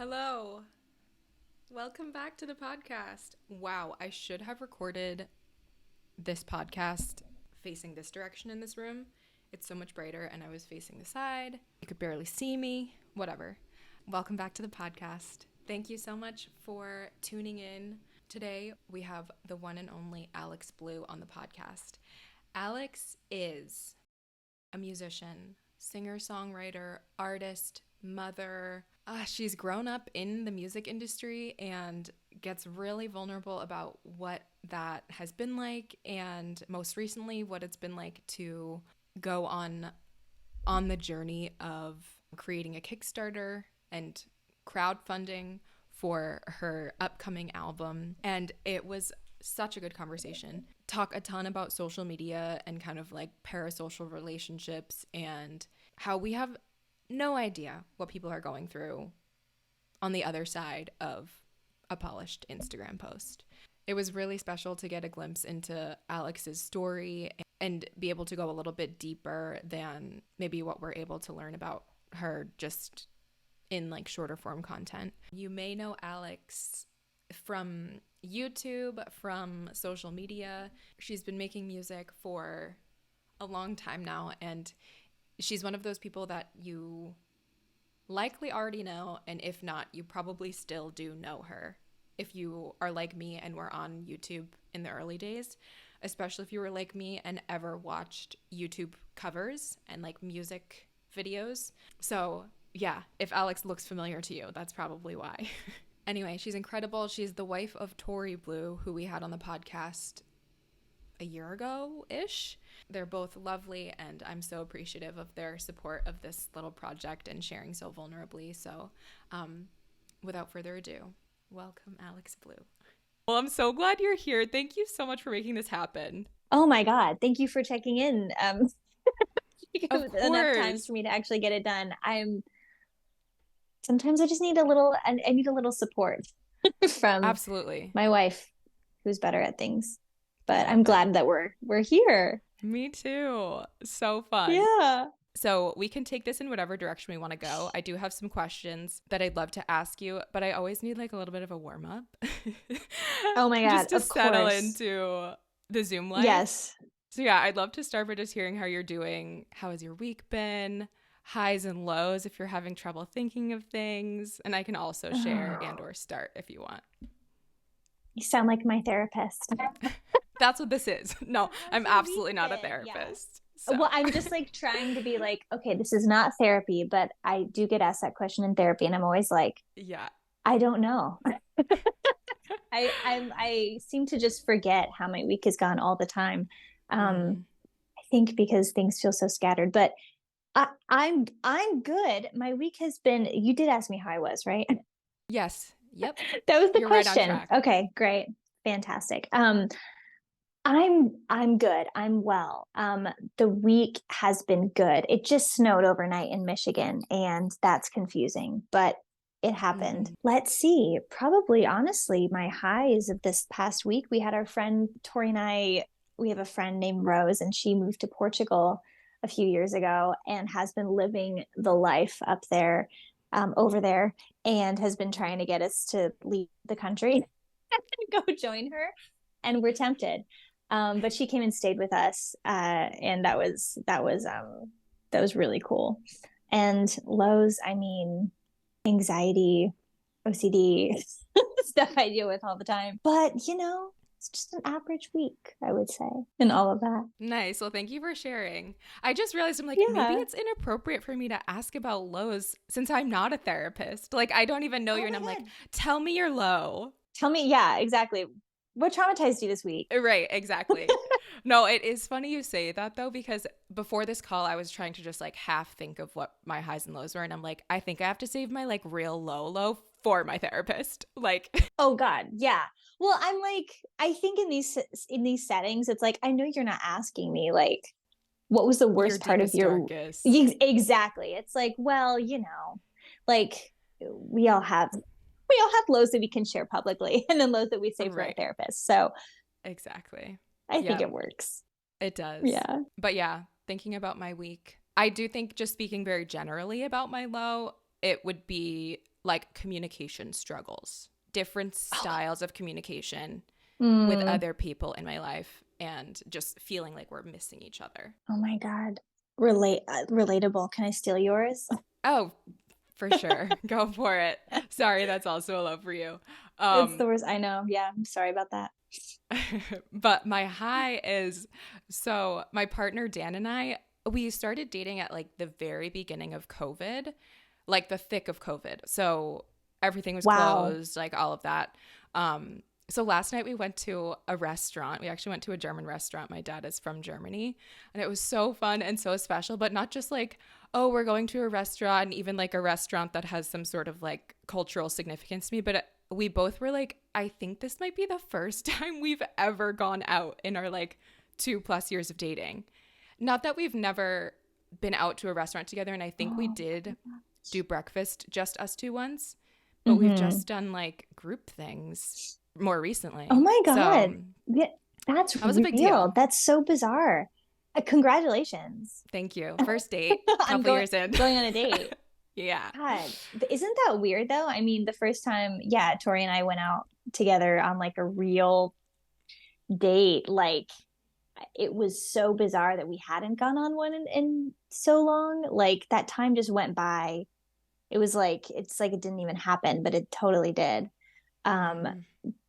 Hello. Welcome back to the podcast. Wow, I should have recorded this podcast facing this direction in this room. It's so much brighter and I was facing the side. You could barely see me. Whatever. Welcome back to the podcast. Thank you so much for tuning in. Today we have the one and only Alex Blue on the podcast. Alex is a musician, singer-songwriter, artist, mother. She's grown up in the music industry and gets really vulnerable about what that has been like, and most recently what it's been like to go on the journey of creating a Kickstarter and crowdfunding for her upcoming album. And it was such a good conversation. Talk a ton about social media and kind of like parasocial relationships and how we have no idea what people are going through on the other side of a polished Instagram post. It was really special to get a glimpse into Alex's story and be able to go a little bit deeper than maybe what we're able to learn about her just in like shorter form content. You may know Alex from YouTube, from social media. She's been making music for a long time now, and she's one of those people that you likely already know, and if not, you probably still do know her. If you are like me and were on YouTube in the early days, especially if you were like me and ever watched YouTube covers and like music videos. So yeah, if Alex looks familiar to you, that's probably why. Anyway, she's incredible. She's the wife of Torri Blue, who we had on the podcast a year ago-ish. They're both lovely, and I'm so appreciative of their support of this little project and sharing so vulnerably. So without further ado, welcome Alex Blue. Well, I'm so glad you're here. Thank you so much for making this happen. Oh my God. Thank you for checking in. Of course. Enough times for me to actually get it done. Sometimes I just need I need a little support from Absolutely. my wife, who's better at things. But I'm glad that we're here. Me too. So fun. Yeah. So we can take this in whatever direction we want to go. I do have some questions that I'd love to ask you, but I always need like a little bit of a warm up. Oh my God. Just to settle into the Zoom life. Yes. So yeah, I'd love to start by just hearing how you're doing. How has your week been? Highs and lows if you're having trouble thinking of things. And I can also share and or start if you want. You sound like my therapist. That's what this is. No, I'm absolutely not a therapist. Yeah. So. Well, I'm just like trying to be like, okay, this is not therapy, but I do get asked that question in therapy, and I'm always like, yeah, I don't know. I seem to just forget how my week has gone all the time. I think because things feel so scattered, but I'm good. My week has been. You did ask me how I was, right? Yes. Yep. That was the You're question. Right on track. Okay, great. Fantastic. I'm good. I'm well. The week has been good. It just snowed overnight in Michigan, and that's confusing, but it happened. Let's see. Probably, honestly, my highs of this past week, we had our friend Torri and I, we have a friend named Rose, and she moved to Portugal a few years ago and has been living the life up there, over there, and has been trying to get us to leave the country and go join her. And we're tempted. But she came and stayed with us. And that was really cool. And lows, I mean, anxiety, OCD, stuff I deal with all the time. But, it's just an average week, I would say, and all of that. Nice. Well, thank you for sharing. I just realized maybe it's inappropriate for me to ask about lows since I'm not a therapist. Like, I don't even know you, and I'm like, tell me your low. Tell me, yeah, exactly. What traumatized you this week? Right, exactly. No, it is funny you say that, though, because before this call, I was trying to just like half think of what my highs and lows were. And I'm like, I think I have to save my like real low for my therapist. Like, oh God, yeah. Well, I'm like, I think in these settings, it's like, I know you're not asking me like, what was the worst part of your darkest. Exactly. It's like, well, like we all have lows that we can share publicly, and then lows that we save for our therapist. So exactly. I think it works. It does. Yeah. But yeah, thinking about my week, I do think just speaking very generally about my low, it would be like communication struggles, different styles of communication with Mm. other people in my life, and just feeling like we're missing each other. Oh my God. Relatable. Can I steal yours? Oh, for sure. Go for it. Sorry, that's also a love for you. It's the worst. I know. Yeah. I'm sorry about that. But my high is, so my partner Dan and I, we started dating at like the very beginning of COVID, like the thick of COVID. So everything was Wow. closed, like all of that. So last night we went to a restaurant. We actually went to a German restaurant. My dad is from Germany, and it was so fun and so special, but not just like, oh, we're going to a restaurant, even like a restaurant that has some sort of like cultural significance to me. But we both were like, I think this might be the first time we've ever gone out in our like 2+ years of dating. Not that we've never been out to a restaurant together. And I think we did do breakfast, just us two once, but we've just done like group things more recently. Oh my God. So Yeah, that's that was a big real. deal. That's so bizarre. Congratulations. Thank you. First date, I'm couple years in. going on a date. Yeah. God, but isn't that weird though? I mean, the first time, yeah, Tori and I went out together on like a real date, like it was so bizarre that we hadn't gone on one in so long. Like that time just went by. It was like it's like it didn't even happen, but it totally did.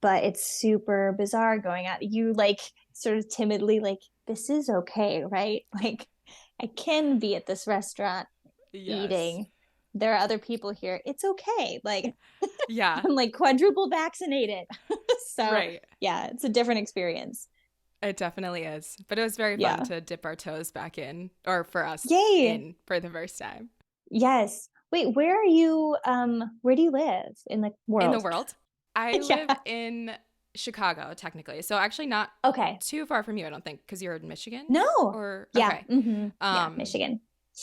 But it's super bizarre going out. You like sort of timidly like, this is okay, right? Like I can be at this restaurant eating. There are other people here. It's okay. Like yeah. I'm like quadruple vaccinated. So right. Yeah, it's a different experience. It definitely is. But it was very fun to dip our toes back in, or for us in for the first time. Yes. Wait, where are you where do you live in the world? In the world? I live in Chicago, technically. So actually not too far from you, I don't think, because you're in Michigan? No. Or yeah. okay. Yeah, Michigan.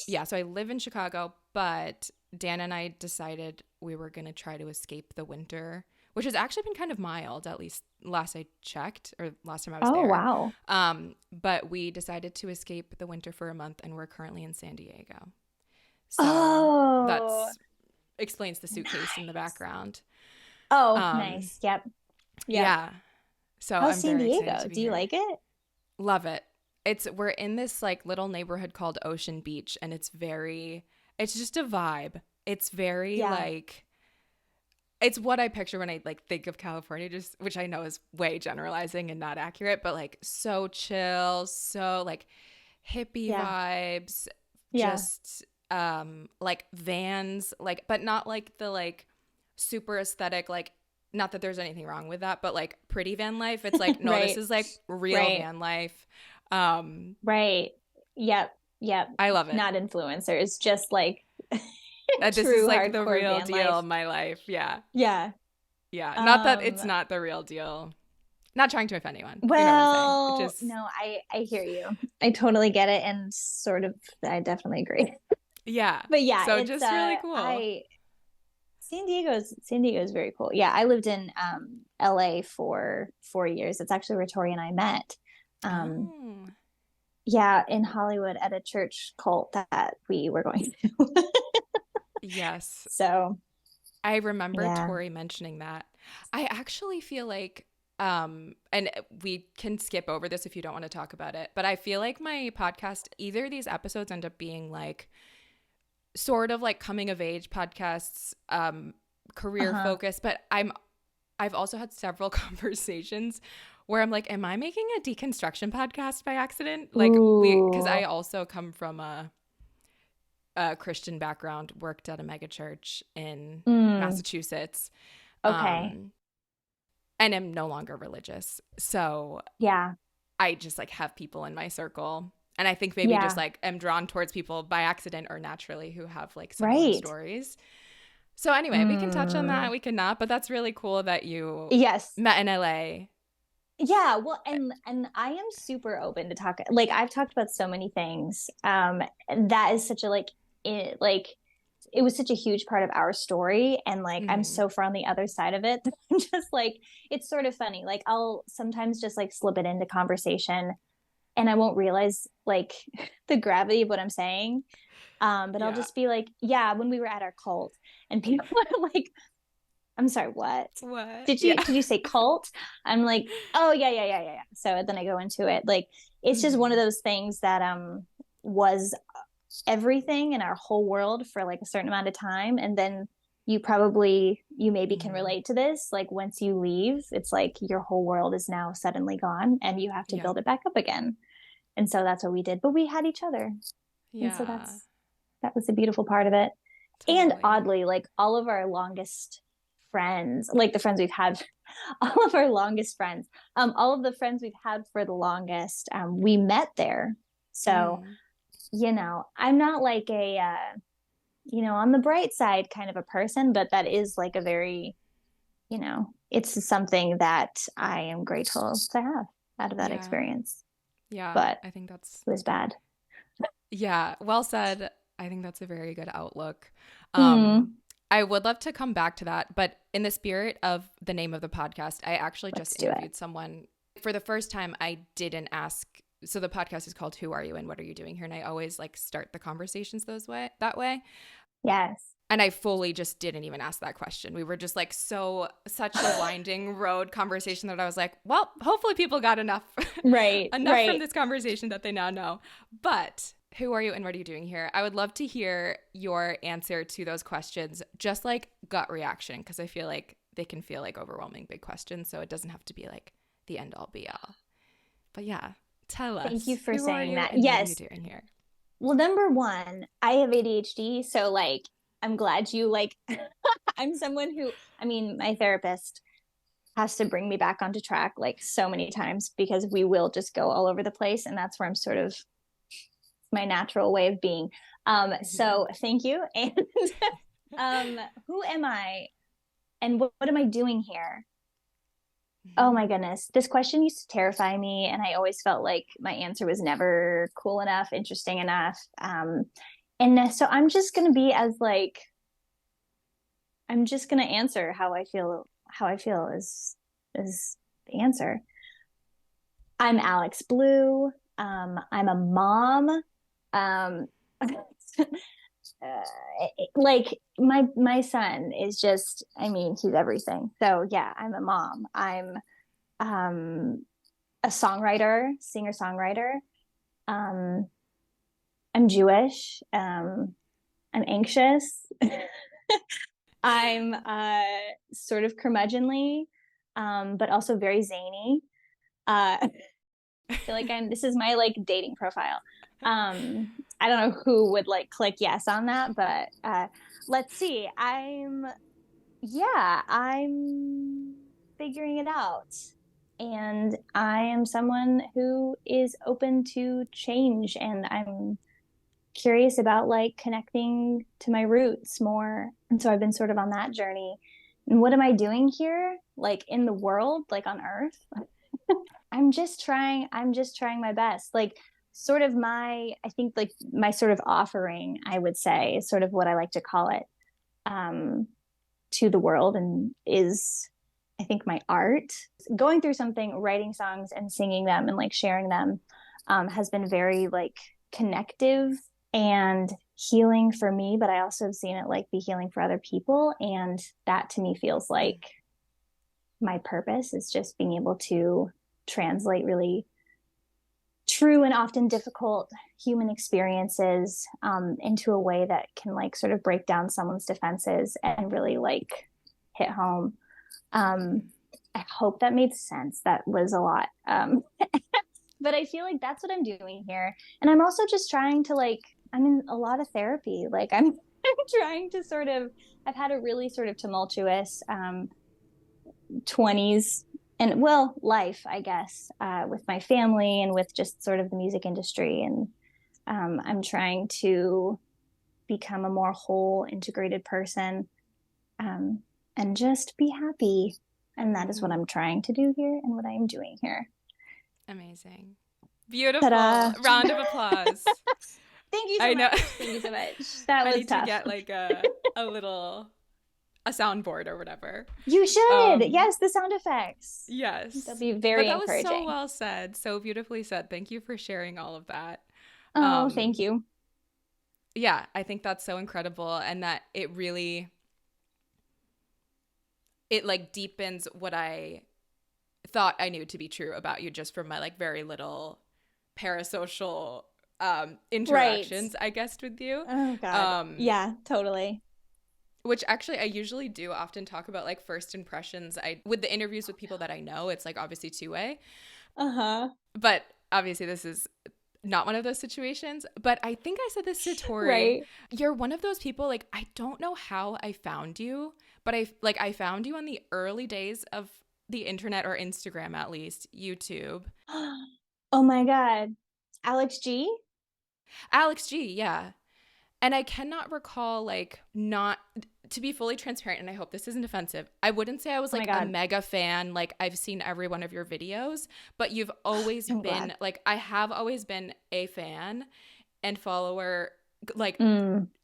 Yeah, so I live in Chicago, but Dan and I decided we were going to try to escape the winter, which has actually been kind of mild, at least last I checked, or last time I was there. Oh, wow. But we decided to escape the winter for a month, and we're currently in San Diego. So that explains the suitcase in the background. Oh, nice. Yep. Yeah. So how's I'm San very Diego? excited to be Do you here. like it? Love it. We're in this like little neighborhood called Ocean Beach, and it's just a vibe. It's very like, it's what I picture when I like think of California, just, which I know is way generalizing and not accurate, but like so chill, so like hippie vibes, just like vans, like, but not like the like super aesthetic, like, not that there's anything wrong with that, but like pretty van life. It's like, no, this is like real van life. Right. Yep. I love it. Not influencers, just like this is like the real deal of my life. Yeah. Not that it's not the real deal. Not trying to offend anyone. Well, you know what I'm saying? no, I hear you. I totally get it, and sort of, I definitely agree. Yeah. But yeah, so it's just really cool. San Diego's very cool. Yeah, I lived in LA for 4 years. It's actually where Tori and I met. Yeah, in Hollywood at a church cult that we were going to. Yes. So I remember Tori mentioning that. I actually feel like, and we can skip over this if you don't want to talk about it, but I feel like my podcast, either these episodes end up being like sort of like coming of age podcasts, career focused, but I've also had several conversations where I'm like, am I making a deconstruction podcast by accident? Like, because I also come from a Christian background, worked at a mega church in Massachusetts. And am no longer religious. So I just like have people in my circle. And I think maybe just like am drawn towards people by accident or naturally who have like similar stories. So anyway, we can touch on that. We can not, but that's really cool that you met in LA. Yeah, well, and I am super open to talk. Like I've talked about so many things. And that is such a it was such a huge part of our story, and like I'm so far on the other side of it. I'm just like, it's sort of funny. Like I'll sometimes just like slip it into conversation, and I won't realize like the gravity of what I'm saying. But I'll just be like, yeah, when we were at our cult, And people are like, I'm sorry, what? What? Did you say cult? I'm like, oh yeah. So then I go into it. Like it's just one of those things that was everything in our whole world for like a certain amount of time. And then you maybe can relate to this. Like once you leave, it's like your whole world is now suddenly gone and you have to build it back up again. And so that's what we did. But we had each other. And so that was the beautiful part of it. Totally. And oddly, like all of our longest friends, like the friends we've had, all of our longest friends, all of the friends we've had for the longest, we met there. So, I'm not like a, on the bright side kind of a person, but that is like a very, it's something that I am grateful to have out of that experience. Yeah. But I think it was bad. Yeah. Well said. I think that's a very good outlook. I would love to come back to that, but in the spirit of the name of the podcast, I actually just interviewed someone for the first time. I didn't ask. So the podcast is called Who Are You and What Are You Doing Here? And I always like start the conversations that way. Yes. And I fully just didn't even ask that question. We were just like such a winding road conversation that I was like, well, hopefully people got enough from this conversation that they now know. But who are you and what are you doing here? I would love to hear your answer to those questions, just like gut reaction, because I feel like they can feel like overwhelming big questions. So it doesn't have to be like the end all be all. But yeah, tell us. Thank you for saying that. Yes. What are you doing here? Well, number one, I have ADHD. So like, I'm glad you like, I'm someone who, my therapist has to bring me back onto track like so many times because we will just go all over the place. And that's where I'm sort of my natural way of being. So thank you. And who am I and what am I doing here? Oh my goodness. This question used to terrify me. And I always felt like my answer was never cool enough, interesting enough. And so I'm just going to be I'm just going to answer how I feel is the answer. I'm Alex Blue. I'm a mom. Like my son is just, he's everything. So yeah, I'm a mom. I'm a songwriter, singer-songwriter. I'm Jewish. I'm anxious. I'm sort of curmudgeonly, but also very zany. I feel like this is my like dating profile. I don't know who would like click yes on that, but let's see. I'm figuring it out. And I am someone who is open to change, and I'm curious about like connecting to my roots more. And so I've been sort of on that journey. And what am I doing here? Like in the world, like on earth? I'm just trying my best. Like sort of my sort of offering, I would say, is sort of what I like to call it, to the world, and is, I think, my art. Going through something, writing songs and singing them and like sharing them, has been very like connective and healing for me, but I also have seen it like be healing for other people. And that to me feels like my purpose is just being able to translate really true and often difficult human experiences into a way that can like sort of break down someone's defenses and really like hit home. I hope that made sense. That was a lot. But I feel like that's what I'm doing here. And I'm also just trying to like, I'm in a lot of therapy. Like I'm trying to sort of, I've had a really sort of tumultuous 20s and life, I guess, with my family and with just sort of the music industry. And I'm trying to become a more whole, integrated person, and just be happy. And that is what I'm trying to do here and what I am doing here. Amazing. Beautiful. Ta-da. Round of applause. Thank you so much. Thank you so much. That was tough. I need to get like a soundboard or whatever. You should. Yes, the sound effects. Yes. They'll be very encouraging. That was so well said. So beautifully said. Thank you for sharing all of that. Oh, thank you. Yeah, I think that's so incredible, and that it really, it like deepens what I thought I knew to be true about you just from my like very little parasocial interactions, I guess, with you. Oh God. Yeah, totally. Which actually I usually do often talk about like first impressions. I with the interviews with people that I know, it's like obviously two-way. Uh-huh. But obviously this is not one of those situations. But I think I said this to Tori. Right. You're one of those people, like, I don't know how I found you, but I found you on the early days of the internet, or Instagram at least, YouTube. Oh my God. Alex G? Alex G, yeah. And I cannot recall, like, not to be fully transparent, and I hope this isn't offensive. I wouldn't say I was Oh my like a God. mega fan. Like, I've seen every one of your videos, but you've always I'm been glad. like, I have always been a fan and follower, like,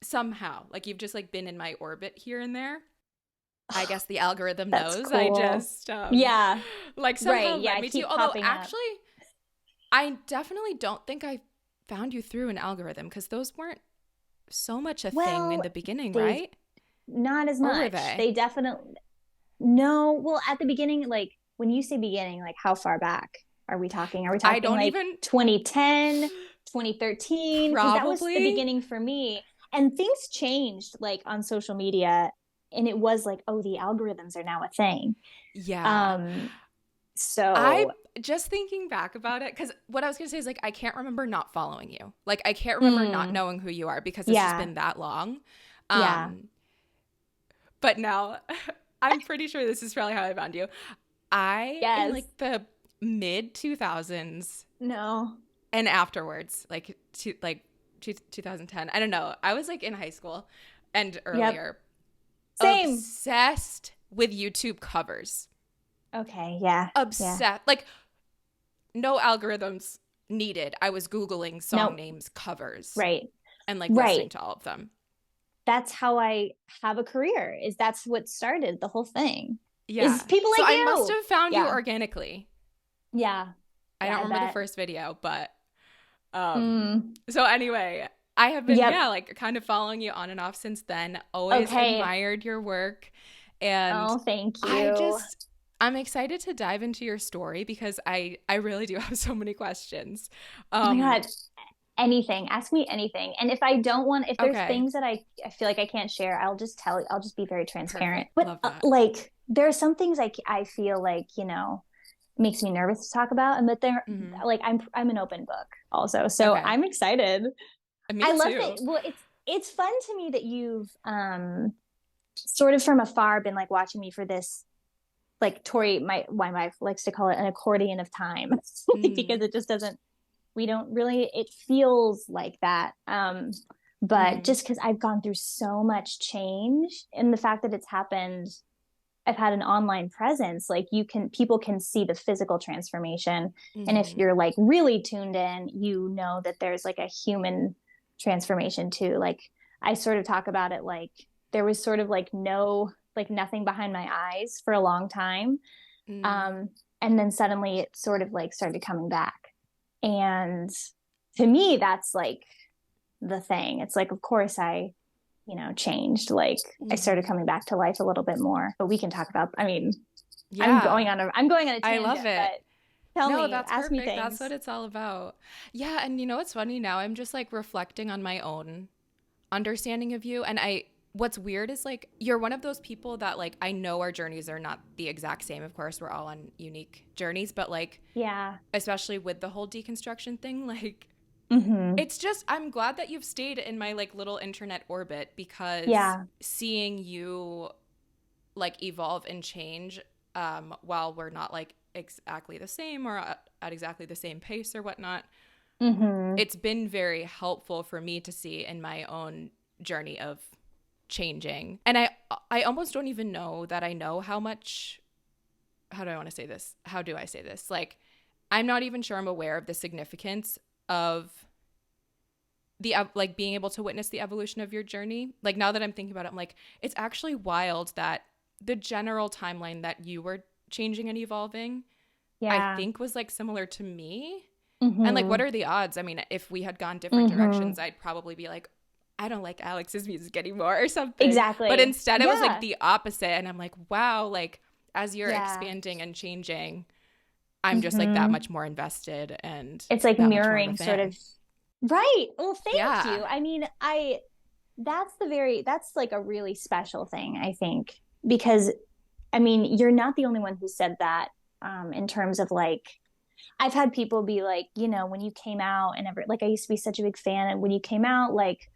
somehow. Like, you've just like been in my orbit here and there. I guess the algorithm That's knows. cool. I just Yeah. like somehow Right. Yeah, led I me to you. keep Although popping up. actually, I definitely don't think I found you through an algorithm, because those weren't so much a thing in Well, the beginning, they right? not as Or were much. they? They definitely no. Well, at the beginning, like when you say beginning, like how far back are we talking? Are we I talking don't like even 2010, 2013? Because that was the probably. beginning for me. And things changed like on social media. And it was like, oh, the algorithms are now a thing. Yeah. Um, I so just thinking back about it, because what I was gonna say is like I can't remember not following you. Like I can't remember not mm, knowing who you are, because it's just yeah, been that long. yeah. Um, but now I'm pretty sure this is probably how I found you. I in Yes. like the mid 2000s No. and afterwards, like 2010. I don't know. I was like in high school and Yep. earlier, Same. obsessed with YouTube covers. Okay. Yeah. Yeah. Obsessed. Like no algorithms needed. I was Googling song Nope. names covers Right. and like Right. listening to all of them. That's how I have a career. Is that's what started the whole thing. Yeah. Is people So like I must you. have found you Yeah. organically. Yeah. I Yeah, don't I remember the bet. first video, but Mm, so anyway, I have been, yep. yeah, like kind of following you on and off since then. Always Okay. admired your work. And Oh, thank I you. just I'm excited to dive into your story, because I really do have so many questions. Oh my Um God. Anything. Ask me anything. And if I don't want, if there's okay, things that I feel like I can't share, I'll just tell, I'll just be very transparent. perfect. But Love that. like, there are some things I feel like, makes me nervous to talk about. And but they're Mhm. like, I'm an open book also. So Okay. I'm excited. Me I love too. that. Well, it's fun to me that you've sort of from afar been like watching me for this, like Tori, my wife likes to call it an accordion of time because Mhm. it just doesn't, we don't really, it feels like that. But Mhm. just because I've gone through so much change, and the fact that it's happened, I've had an online presence, like people can see the physical transformation. And if Mhm. you're like really tuned in, you know that there's like a human transformation too. Like I sort of talk about it like there was sort of like like nothing behind my eyes for a long time. Mhm. Um, and then suddenly it sort of like started coming back. And to me, that's like the thing. It's like, of course, I changed. Like I started Mhm. coming back to life a little bit more. But we can talk about. I mean, Yeah. I'm going on a I love tangent, it. but tell No, me, that's ask me perfect. That's things. what it's all about. Yeah, and you know what's funny now? I'm just like reflecting on my own understanding of you, and what's weird is like you're one of those people that like I know our journeys are not the exact same. Of course, we're all on unique journeys, but like Yeah. especially with the whole deconstruction thing, like Mm-hmm. it's just I'm glad that you've stayed in my like little internet orbit, because Yeah. seeing you like evolve and change while we're not like exactly the same, or at exactly the same pace or whatnot, Mm-hmm. it's been very helpful for me to see in my own journey of changing. And I almost don't even know that I know how much, how do I want to say this? How do I say this? Like I'm not even sure I'm aware of the significance of the like being able to witness the evolution of your journey. Like now that I'm thinking about it, I'm like it's actually wild that the general timeline that you were changing and evolving, I Yeah. think was like similar to me. And like, Mm-hmm. what are the odds? I mean, if we had gone different Mm-hmm. directions, I'd probably be like, I don't like Alex's music anymore or something. Exactly. But instead it was like Yeah. the opposite. And I'm like, wow, like as you're Yeah. expanding and changing, I'm just like that Mhm. much more invested and It's like that much more of a mirroring sort fan. of. Right. Well, thank Yeah. you. I mean, that's like a really special thing, I think, because I mean, you're not the only one who said that, in terms of like, I've had people be like, when you came out and like, I used to be such a big fan. And when you came out, like,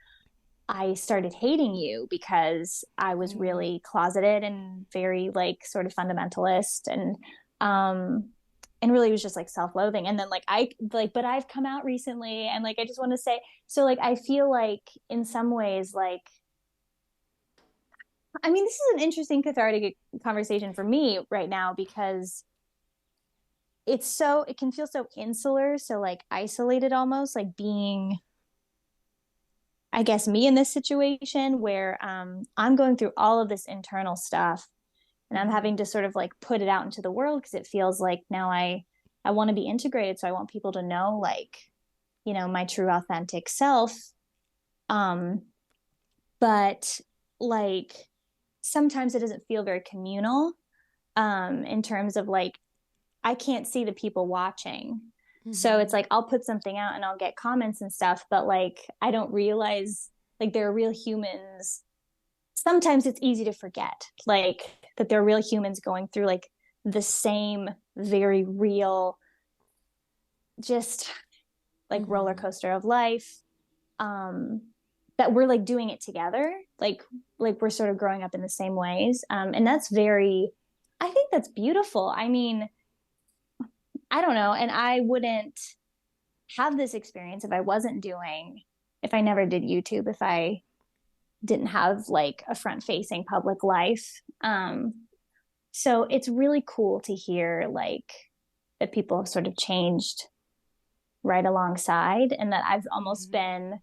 I started hating you because I was Mm. really closeted and very like sort of fundamentalist um and really was just like self-loathing. And then like but I've come out recently and like I just want to say, so like I feel like in some ways, like, I mean, this is an interesting cathartic conversation for me right now because it can feel so insular, so like isolated, almost like being, I guess, me in this situation where I'm going through all of this internal stuff and I'm Mm-hmm. having to sort of like put it out into the world because it feels like now I want to be integrated, so I want people to know, like, my true authentic self. um but like sometimes it doesn't feel very communal, in terms of like I can't see the people watching. So Mm-hmm. it's like I'll put something out and I'll get comments and stuff, but like I don't realize like there are real humans. Sometimes it's easy to forget like that there are real humans going through like the same very real, just like roller Mm-hmm. coaster of life. um that we're like doing it together, like we're sort of growing up in the same ways. And that's very, I think that's beautiful. I mean, I don't know. And I wouldn't have this experience if I never did YouTube, if I didn't have like a front facing public life. So it's really cool to hear like that people have sort of changed right alongside, and that I've almost Mm-hmm. been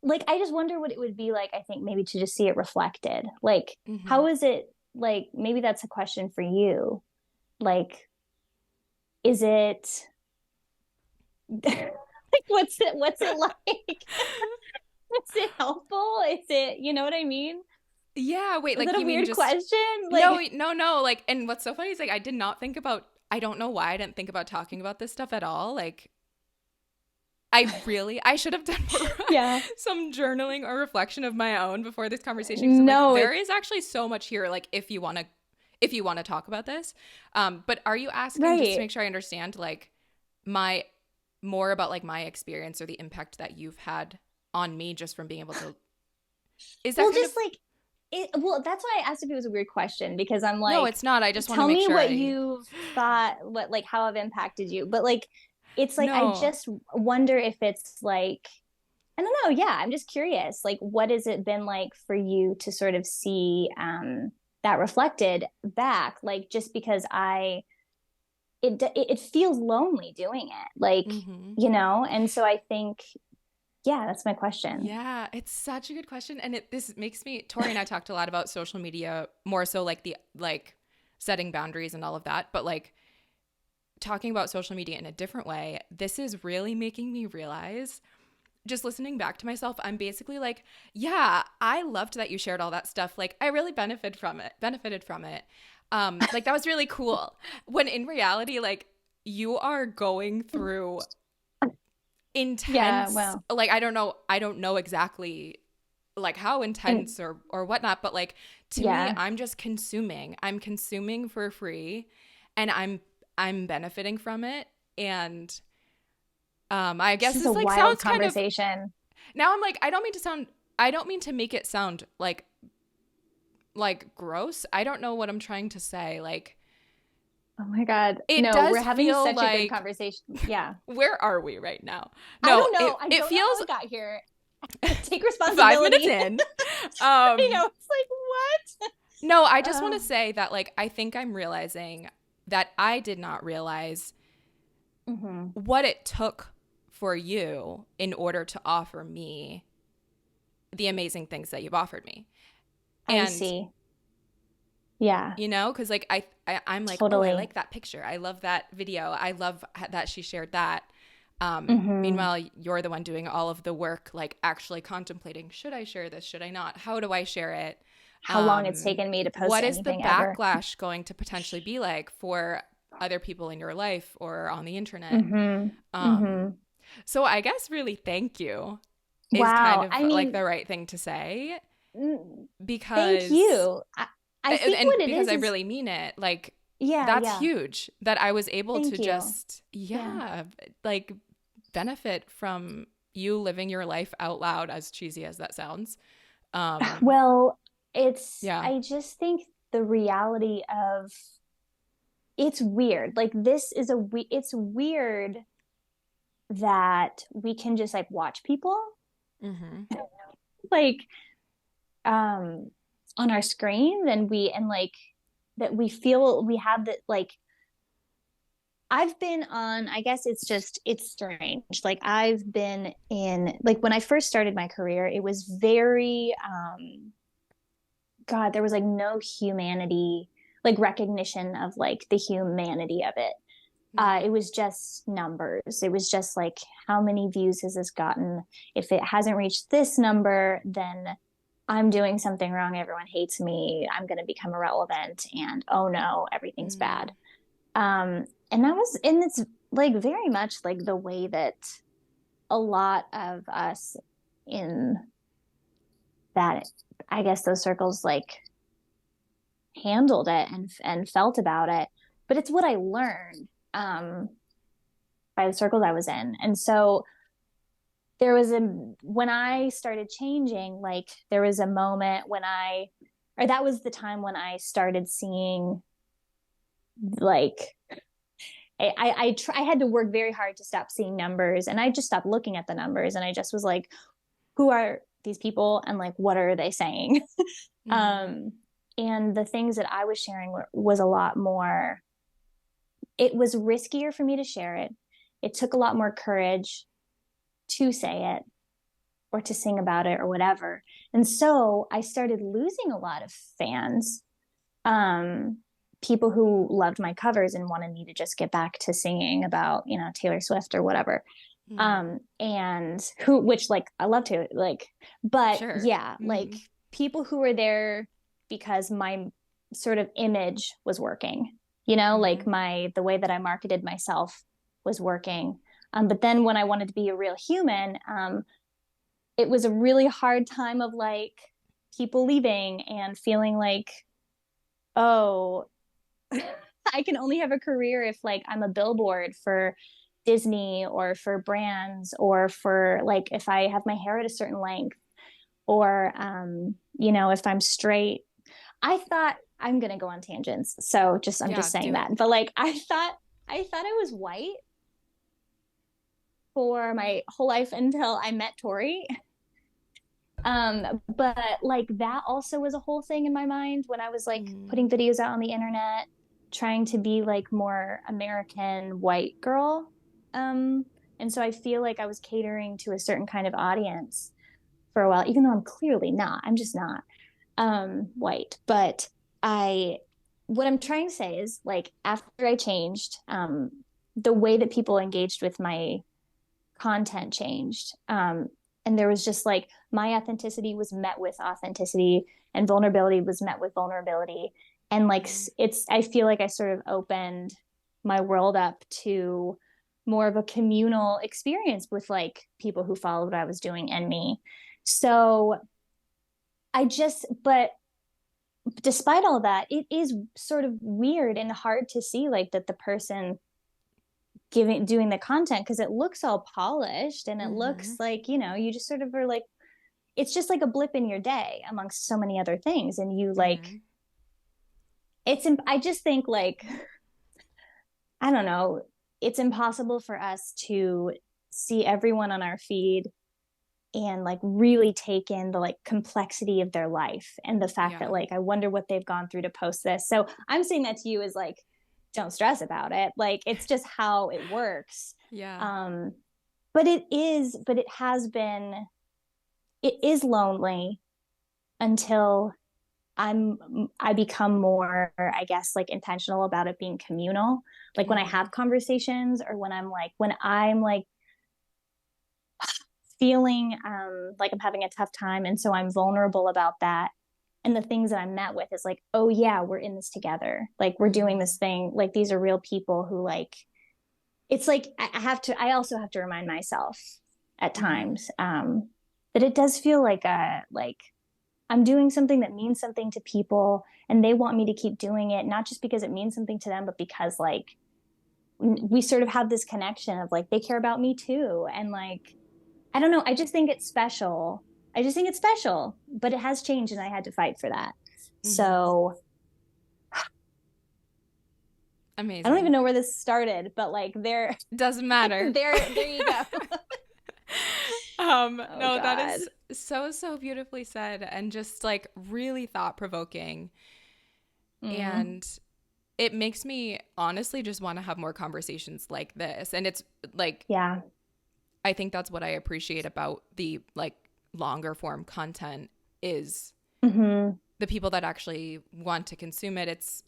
like, I just wonder what it would be like, I think, maybe to just see it reflected. Like, Mm-hmm. how is it, like, maybe that's a question for you. Like, is it like what's it like? Is it helpful? Is it, you know what I mean? Yeah, wait, Is that like a you mean weird just question? no, Like, wait, no, like and what's so funny is like I did not think about I don't know why I didn't think about talking about this stuff at all. Like I should have done more yeah. some journaling or reflection of my own before this conversation because I'm like No, there it is actually so much here like if you want to talk about this. But are you asking just to right. make sure I understand like my more about like my experience or the impact that you've had on me just from being able to is that Well, kind of just like well, that's why I asked if it was a weird question, because I'm no, like, it's not. I just want to tell make me sure what I you've thought, what, like, how I've impacted you. But like, it's like, I no. just wonder if it's like, I don't know. Yeah. I'm just curious. Like, what has it been like for you to sort of see, that reflected back? Like, just because it feels lonely doing it. Like, Mm-hmm. and so I think, yeah, that's my question. Yeah, it's such a good question, and this makes me. Tori and I talked a lot about social media, more so like the like setting boundaries and all of that, but like talking about social media in a different way. This is really making me realize. Just listening back to myself, I'm basically like, yeah, I loved that you shared all that stuff. Like, I really benefited from it. Like that was really cool. When in reality, like you are going through Yeah. intense Well, like I don't know exactly like how and intense or whatnot, but like to me yeah, I'm consuming for free and I'm benefiting from it. And I this guess is a this like wild sounds kind of conversation. now I'm like I don't mean to make it sound like gross. I don't know what I'm trying to say. Like Oh my God. it No, we're does having feel such a good like conversation. Yeah. where are we right now? I No, don't know. I it don't know how feels we got here. Take 5 minutes responsibility. in. I Um know. It's like, No, I what? just want to say that, like, I think I'm realizing that I did not realize Mm-hmm. what it took for you in order to offer me the amazing things that you've offered me. I And, see. Yeah, because, like, I'm like, oh, I totally. like that picture. I love that video. I love that she shared that. Meanwhile, you're the one doing all of the work, like actually contemplating, should I share this? Should I not? How do I share it? How long it's taken me to post What is the anything ever. backlash going to potentially be like for other people in your life or on the internet? Mm-hmm. Mm-hmm. Um, so I guess really thank you is kind Wow. of I like mean, the right thing to say thank because you. I think and what it because I is, really mean it. Like yeah, that's yeah. huge that I was able to Thank you. just Yeah. like benefit from you living your life out loud, as cheesy as that sounds. Um Well, yeah. I just think the reality of it's weird. Like this is it's weird that we can just like watch people Mhm. like um on our screen and like that we feel we have that like I've been on, I guess it's strange. Like I've been in, like when I first started my career, it was very, God, there was like no humanity, like recognition of like the humanity of it. It was just numbers. It was just like, how many views has this gotten? If it hasn't reached this number, then I'm doing something wrong. Everyone hates me. I'm going to become irrelevant. And oh no, everything's bad. Mm. And it's like very much like the way that a lot of us in that, I guess those circles like handled it and felt about it. But it's what I learned by the circles I was in. And so there was when I started changing, like there was a moment when or that was the time when I started seeing like I had to work very hard to stop seeing numbers, and I just stopped looking at the numbers, and I just was like, who are these people, and like what are they saying? Mhm. um, and the things that I was sharing was a lot more. It was riskier for me to share it. It took a lot more courage to say it or to sing about it or whatever. And so I started losing a lot of fans. People who loved my covers and wanted me to just get back to singing about, you know, Taylor Swift or whatever. Mhm. And who, which like I love to like, but Sure. yeah, like Mhm. people who were there because my sort of image was working, you know, like Mhm. the way that I marketed myself was working. But then when I wanted to be a real human, it was a really hard time of like people leaving and feeling like, oh, I can only have a career if like I'm a billboard for Disney or for brands or for like if I have my hair at a certain length or you know, if I'm straight. I thought I'm gonna go on tangents. So just I'm Yeah, just saying do it. that. But like I thought I was white for my whole life until I met Torri. But like that also was a whole thing in my mind when I was like Mhm. putting videos out on the internet, trying to be like more American white girl. Um, and so I feel like I was catering to a certain kind of audience for a while, even though I'm clearly not. I'm just not white. But I what I'm trying to say is like after I changed, the way that people engaged with my content changed. And there was just like my authenticity was met with authenticity and vulnerability was met with vulnerability. And like Mhm. I feel like I sort of opened my world up to more of a communal experience with like people who followed what I was doing and me. So but despite all that, it is sort of weird and hard to see like that the person doing the content because it looks all polished and it looks Mhm. like, you know, you just sort of are like it's just like a blip in your day amongst so many other things and you like Mhm. I just think like I don't know, it's impossible for us to see everyone on our feed and like really take in the like complexity of their life and the fact that Yeah. like I wonder what they've gone through to post this. So I'm saying that to you is like don't stress about it. Like it's just how it works. Yeah. Um but it is lonely until I become more, I guess, like intentional about it being communal. Like when I Mhm. have conversations or when I'm like feeling like I'm having a tough time, and so I'm vulnerable about that. And the things that I'm met with is like, oh yeah, we're in this together. Like we're doing this thing. Like these are real people who like, it's like I also have to remind myself at times that it does feel like I'm doing something that means something to people, and they want me to keep doing it, not just because it means something to them, but because like we sort of have this connection of like they care about me too. And like, I don't know, I just think it's special. I just think it's special, but it has changed and I had to fight for that. So I don't even Amazing. know where this started, but like Doesn't matter. there you go. Oh No, that God. is so beautifully said, and just like really thought provoking. And it makes me honestly just want to have more conversations like this. And it's like, Yeah. I think that's what I appreciate about the like longer form content is the people that actually want to consume it. It's,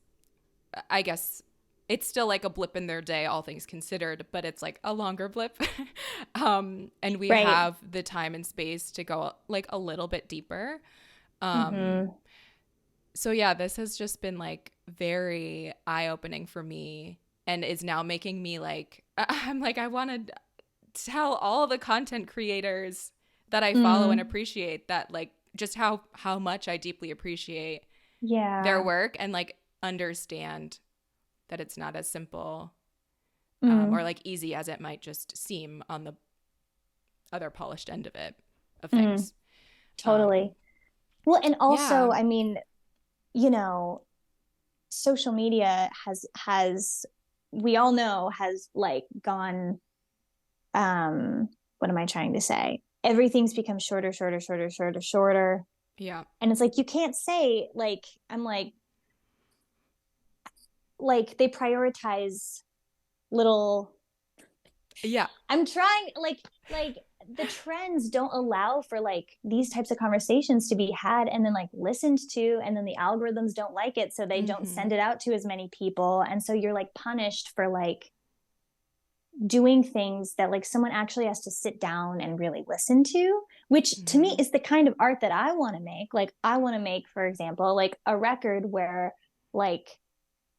I guess, it's still like a blip in their day, all things considered, but it's like a longer blip. And we Right. have the time and space to go like a little bit deeper. So yeah, this has just been like very eye-opening for me, and is now making me like, I'm like, I want to tell all the content creators that I follow and appreciate that, like, just how much I deeply appreciate their work, and like understand that it's not as simple or like easy as it might just seem on the other polished end of things. Totally. Well, and also, Yeah. I mean, you know, social media has we all know has like gone what am I trying to say? Everything's become shorter. Yeah. And it's like you can't say like I'm like they prioritize little Yeah. I'm trying like the trends don't allow for like these types of conversations to be had and then like listened to, and then the algorithms don't like it, so they don't send it out to as many people, and so you're like punished for like doing things that like someone actually has to sit down and really listen to, which to me is the kind of art that I want to make. Like I want to make, for example, like a record where like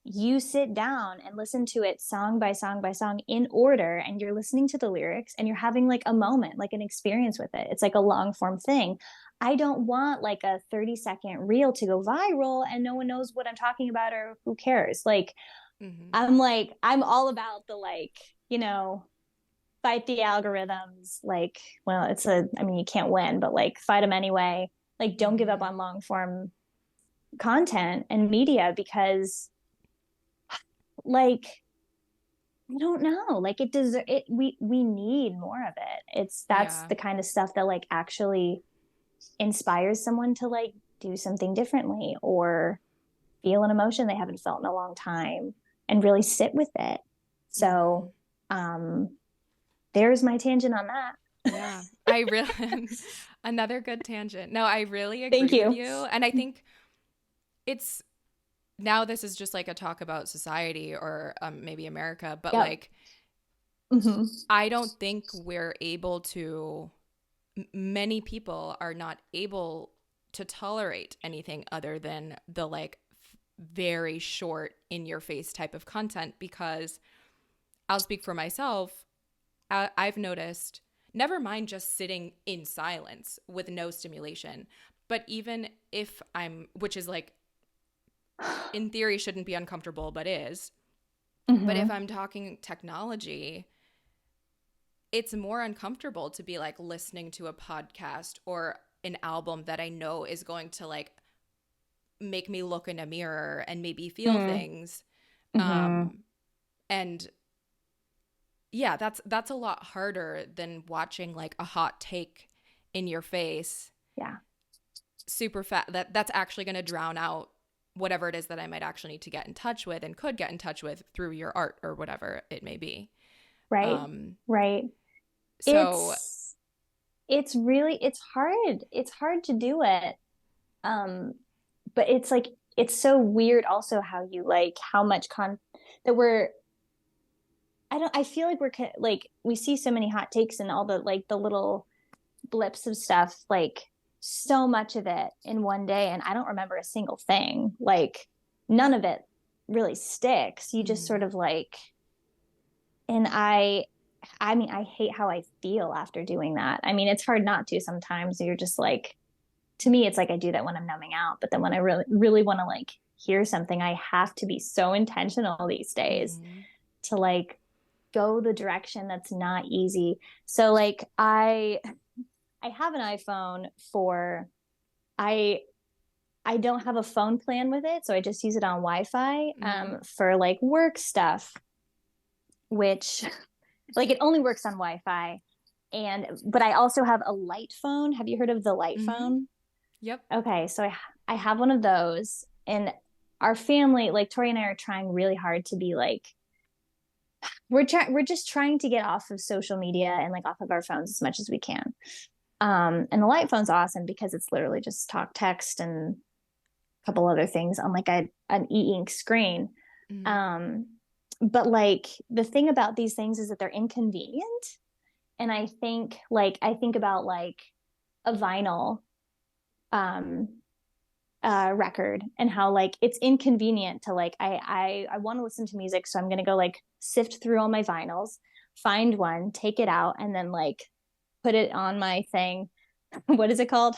you sit down and listen to it song by song by song in order, and you're listening to the lyrics and you're having like a moment, like an experience with it. It's like a long form thing. I don't want like a 30-second reel to go viral and no one knows what I'm talking about or who cares. Like I'm all about the like, you know, fight the algorithms. Like, well, I mean, you can't win, but like fight them anyway. Like, don't give up on long form content and media because like I don't know, like it does it we need more of it. That's Yeah. the kind of stuff that like actually inspires someone to like do something differently or feel an emotion they haven't felt in a long time and really sit with it. So there's my tangent on that. Yeah. I really another good tangent. No, I really Thank agree with you. you. And I think it's now this is just like a talk about society or maybe America, but Yep. like I don't think we're able to many people are not able to tolerate anything other than the like very short in your face type of content, because I'll speak for myself. I've noticed, never mind just sitting in silence with no stimulation, but even if which is like, in theory shouldn't be uncomfortable, but is. But if I'm talking technology, it's more uncomfortable to be like listening to a podcast or an album that I know is going to like make me look in a mirror and maybe feel things. And yeah, that's a lot harder than watching like a hot take in your face. Yeah. Super fat that's actually going to drown out whatever it is that I might actually need to get in touch with and could get in touch with through your art or whatever it may be. Right. Right. So It's really it's hard to do it. But it's like it's so weird also how you like how much that I feel like we're like we see so many hot takes and all the like the little blips of stuff, like so much of it in one day, and I don't remember a single thing. Like none of it really sticks. You just sort of like, and I mean, I hate how I feel after doing that. I mean, it's hard not to sometimes. You're just like, to me, it's like I do that when I'm numbing out. But then when I really, really want to like hear something, I have to be so intentional these days to like go the direction that's not easy. So like I have an iPhone for, I don't have a phone plan with it, so I just use it on Wi-Fi for like work stuff, which like it only works on Wi-Fi. But I also have a light phone. Have you heard of the light phone? Yep. Okay, so I have one of those, and our family, like Tori and I, are trying really hard to be like, we're just trying to get off of social media and like off of our phones as much as we can. And the light phone's awesome because it's literally just talk, text, and a couple other things on like an e-ink screen. But like the thing about these things is that they're inconvenient. And I think about like a vinyl record and how like it's inconvenient to like, I want to listen to music, so I'm going to go like sift through all my vinyls, find one, take it out, and then like put it on my thing. What is it called?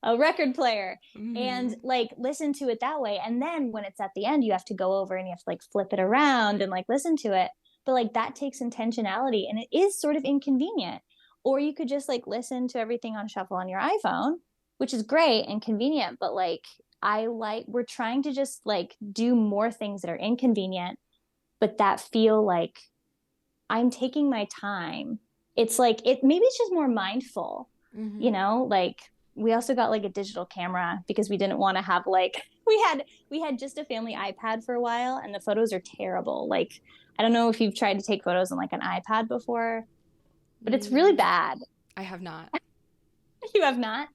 A record player. And like listen to it that way. And then when it's at the end, you have to go over and you have to like flip it around and like listen to it. But like that takes intentionality, and it is sort of inconvenient. Or you could just like listen to everything on shuffle on your iPhone, which is great and convenient. But like we're trying to just like do more things that are inconvenient, but that feel like I'm taking my time. It's like maybe it's just more mindful, you know, like we also got like a digital camera because we didn't want to have like, we had just a family iPad for a while, and the photos are terrible. Like, I don't know if you've tried to take photos on like an iPad before, but it's really bad. I have not. You have not?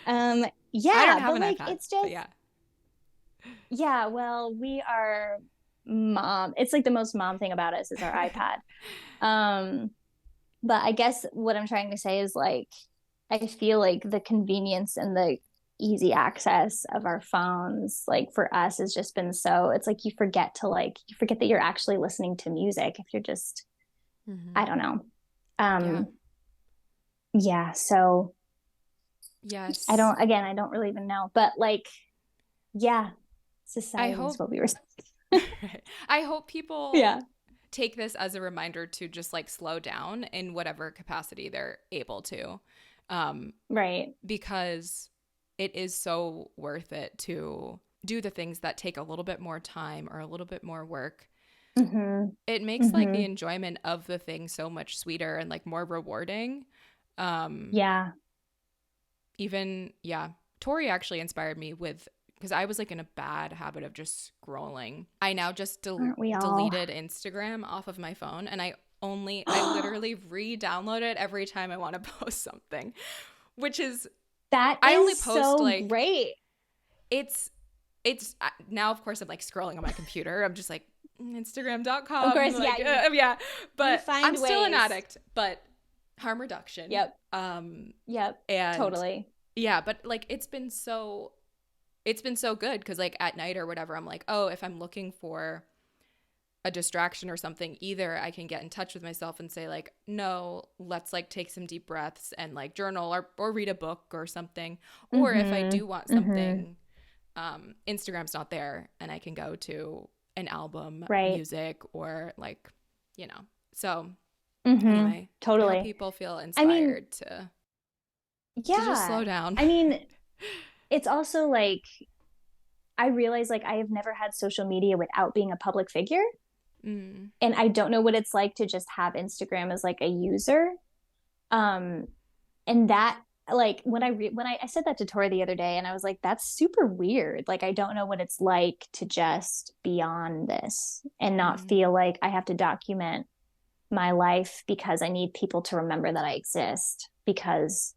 Yeah, I don't have but an like iPad, it's just yeah, well, we are mom. It's like the most mom thing about us is our iPad. But I guess what I'm trying to say is like, I feel like the convenience and the easy access of our phones, like for us, has just been so, it's like you forget that you're actually listening to music if you're just, I don't know. Yeah. So yes, I don't really even know, but like, yeah, society is what we were saying. I hope people take this as a reminder to just like slow down in whatever capacity they're able to. Right. Because it is so worth it to do the things that take a little bit more time or a little bit more work. It makes like the enjoyment of the thing so much sweeter and like more rewarding. Torri actually inspired me with, because I was like in a bad habit of just scrolling. I now just deleted Instagram off of my phone, and I literally re-download it every time I want to post something, which is I only post so like great. It's now, of course, I'm like scrolling on my computer. I'm just like Instagram.com. Of course, like, yeah. But I'm still an addict, but harm reduction. Yep. And totally. Yeah, but like it's been so good because like at night or whatever, I'm like, oh, if I'm looking for a distraction or something, either I can get in touch with myself and say like, no, let's like take some deep breaths and like journal or read a book or something. Or if I do want something, Instagram's not there and I can go to an album, music, or like, you know. So anyway, totally. I hope people feel inspired to just slow down. I mean, it's also like, I realize like I have never had social media without being a public figure. And I don't know what it's like to just have Instagram as like a user. And that like when I said that to Tori the other day, and I was like, that's super weird. Like, I don't know what it's like to just be on this and not feel like I have to document my life because I need people to remember that I exist, because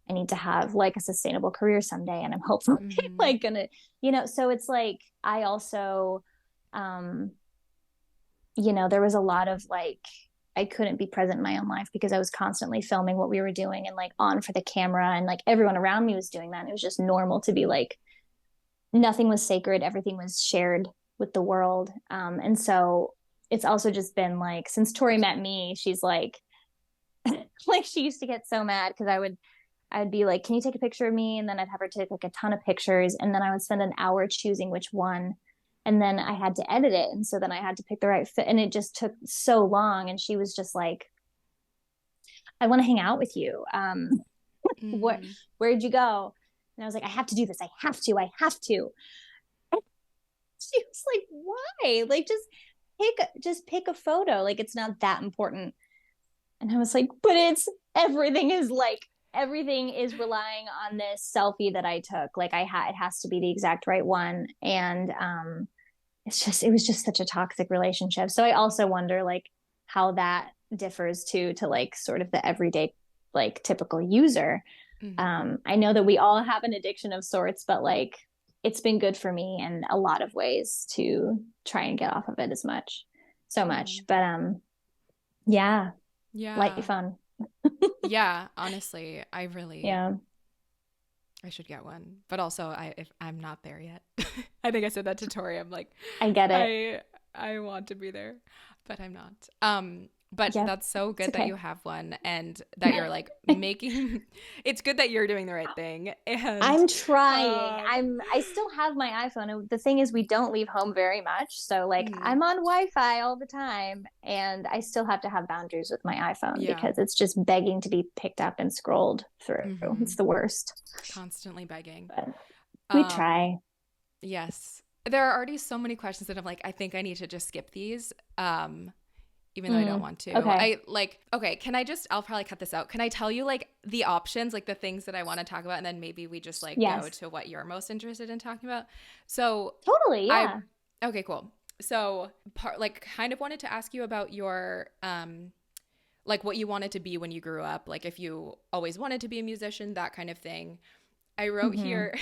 I need to have like a sustainable career someday, and I'm hopefully like gonna, you know. So it's like I also, you know, there was a lot of like, I couldn't be present in my own life because I was constantly filming what we were doing and like on for the camera, and like everyone around me was doing that. And it was just normal to be like, nothing was sacred, everything was shared with the world. And so it's also just been like, since Torri met me, she's like like she used to get so mad because I'd be like, can you take a picture of me? And then I'd have her take like a ton of pictures, and then I would spend an hour choosing which one, and then I had to edit it, and so then I had to pick the right fit, and it just took so long. And she was just like, I want to hang out with you. What Mm. Where'd you go? And I was like, I have to do this, I have to. She was like, why? Like, just pick a photo, like it's not that important. And I was like, but it's everything is relying on this selfie that I took. Like it has to be the exact right one. And it was just such a toxic relationship. So I also wonder like how that differs to like sort of the everyday like typical user. Mm-hmm. I know that we all have an addiction of sorts, but like it's been good for me in a lot of ways to try and get off of it so much. Mm. But yeah, light be Yeah. fun. Yeah, honestly, Yeah, I should get one. But also if I'm not there yet. I think I said that to Tori. I'm like, I get it. I want to be there, but I'm not. But Yeah, that's so it's good that okay. you have one and that you're like making it's good that you're doing the right thing. And I'm trying. um I still have my iPhone. The thing is we don't leave home very much. So like mhm, I'm on Wi-Fi all the time, and I still have to have boundaries with my iPhone yeah. because it's just begging to be picked up and scrolled through. It's Hmm. the worst. Constantly begging. But we Um try. yes. There are already so many questions that I'm like, I think I need to just skip these. Even though I don't want to. Okay. I like, okay, I'll probably cut this out. Can I tell you like the options, like the things that I want to talk about, and then maybe we just like go Yes. to what you're most interested in talking about? So Totally. I, Yeah. okay, cool. So like kind of wanted to ask you about your, like what you wanted to be when you grew up, like if you always wanted to be a musician, that kind of thing. I wrote Hmm. here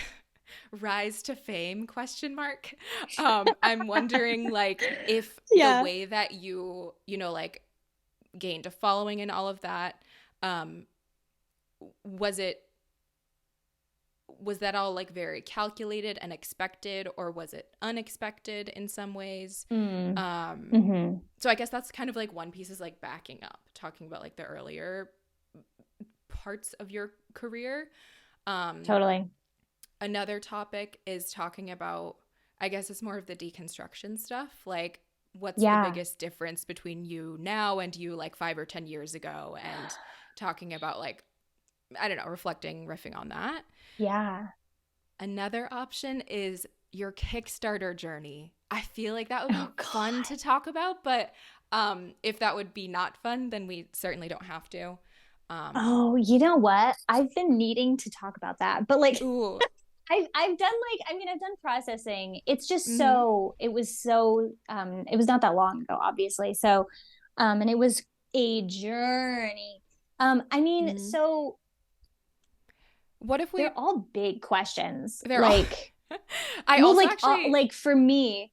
rise to fame question mark. I'm wondering like if the Yeah. way that you know like gained a following and all of that, um was it was that all like very calculated and expected, or was it unexpected in some ways? Mm. um Hmm. so I guess that's kind of like one piece, is like backing up, talking about like the earlier parts of your career. um Totally. Another topic is talking about, I guess it's more of the deconstruction stuff. Like, what's the Yeah. biggest difference between you now and you like 5 or 10 years ago? And talking about, like, I don't know, reflecting, riffing on that. Yeah. Another option is your Kickstarter journey. I feel like that would Oh be fun God. to talk about, but if that would be not fun, then we certainly don't have to. Um, Oh, you know what? I've been needing to talk about that, but like ooh. I've done like I've done processing. It's just Mm-hmm. it was not that long ago, obviously. So and it was a journey. Mm-hmm. So What if we, they're all big questions. they're all, Like, I well, also actually, like for me,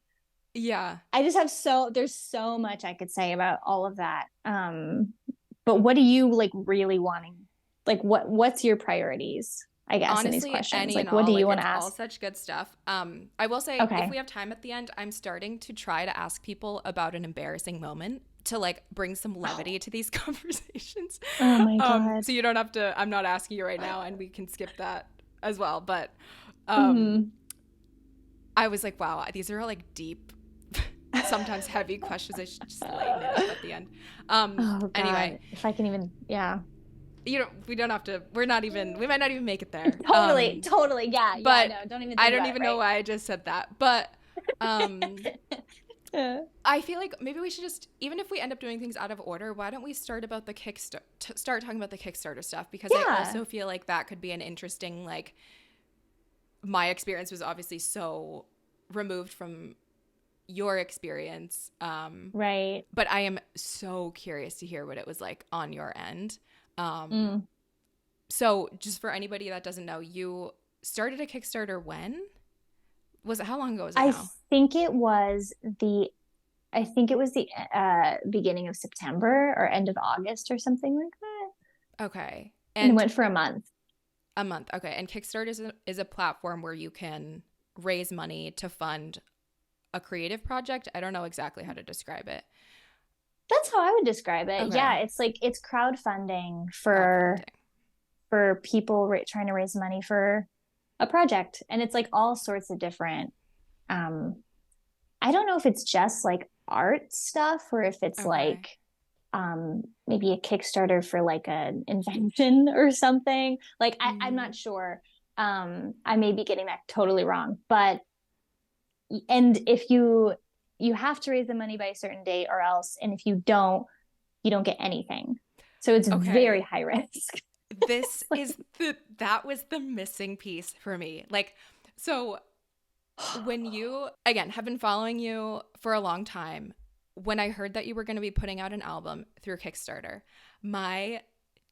yeah. I just have there's so much I could say about all of that. But what do you like really wanting? Like what's your priorities, I guess, in these Honestly, questions? any and Like what all, do you like want it's to all ask? such good stuff. I will say if Okay. we have time at the end, I'm starting to try to ask people about an embarrassing moment to like bring some levity to these conversations. Oh my God. So you don't have to, I'm not asking you right now and we can skip that as well. But um Hmm. I was like, wow, these are all like deep, sometimes heavy questions. I should just lighten it up at the end. Oh Anyway, God. If I can even, yeah. we don't have to, we might not even make it there. Totally. Yeah, yeah, But no, don't even I think don't about even know it, why I just said that. But um right? I feel like maybe we should just, even if we end up doing things out of order, why don't we start about the start talking about the Kickstarter stuff, because I Yeah. also feel like that could be an interesting, like, my experience was obviously so removed from your experience. Right. But I am so curious to hear what it was like on your end. Um Mm. so just for anybody that doesn't know, you started a Kickstarter when? Was it, how long ago was it I now? think it was the I think it was the beginning of September or end of August or something like that. Okay. And it And went for a month. a month. Okay. And Kickstarter is a platform where you can raise money to fund a creative project. I don't know exactly how to describe it. That's how I would describe it. Yeah, Okay. it's like it's crowdfunding Crowdfunding. for people trying to raise money for a project, and it's like all sorts of different. Um, I don't know if it's just like art stuff or if it's Okay. like maybe a Kickstarter for like an invention or something. Like I'm Mm-hmm. not sure. I may be getting that totally wrong, but and if you have to raise the money by a certain date or else, and if you don't get anything. So it's very Okay. high risk. This is that was the missing piece for me. Like, so when you, again, have been following you for a long time, when I heard that you were going to be putting out an album through Kickstarter, my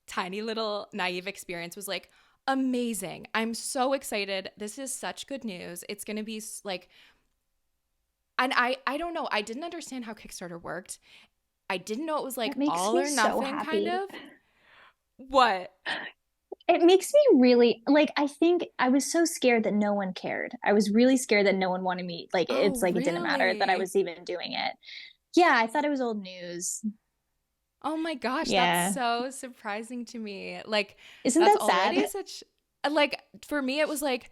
tiny little naive experience was like, amazing. I'm so excited. This is such good news. It's going to be like, and I don't know. I didn't understand how Kickstarter worked. I didn't know it was like That makes all me or so nothing kind happy. of. What? It makes me really like I think I was so scared that no one cared. I was really scared that no one wanted me. Like it's Oh, like it didn't matter that I really? was even doing it. Yeah, I thought it was old news. Oh my gosh, that's Yeah. so surprising to me. Like, Isn't that's that sad? already such, like, for me, it was like,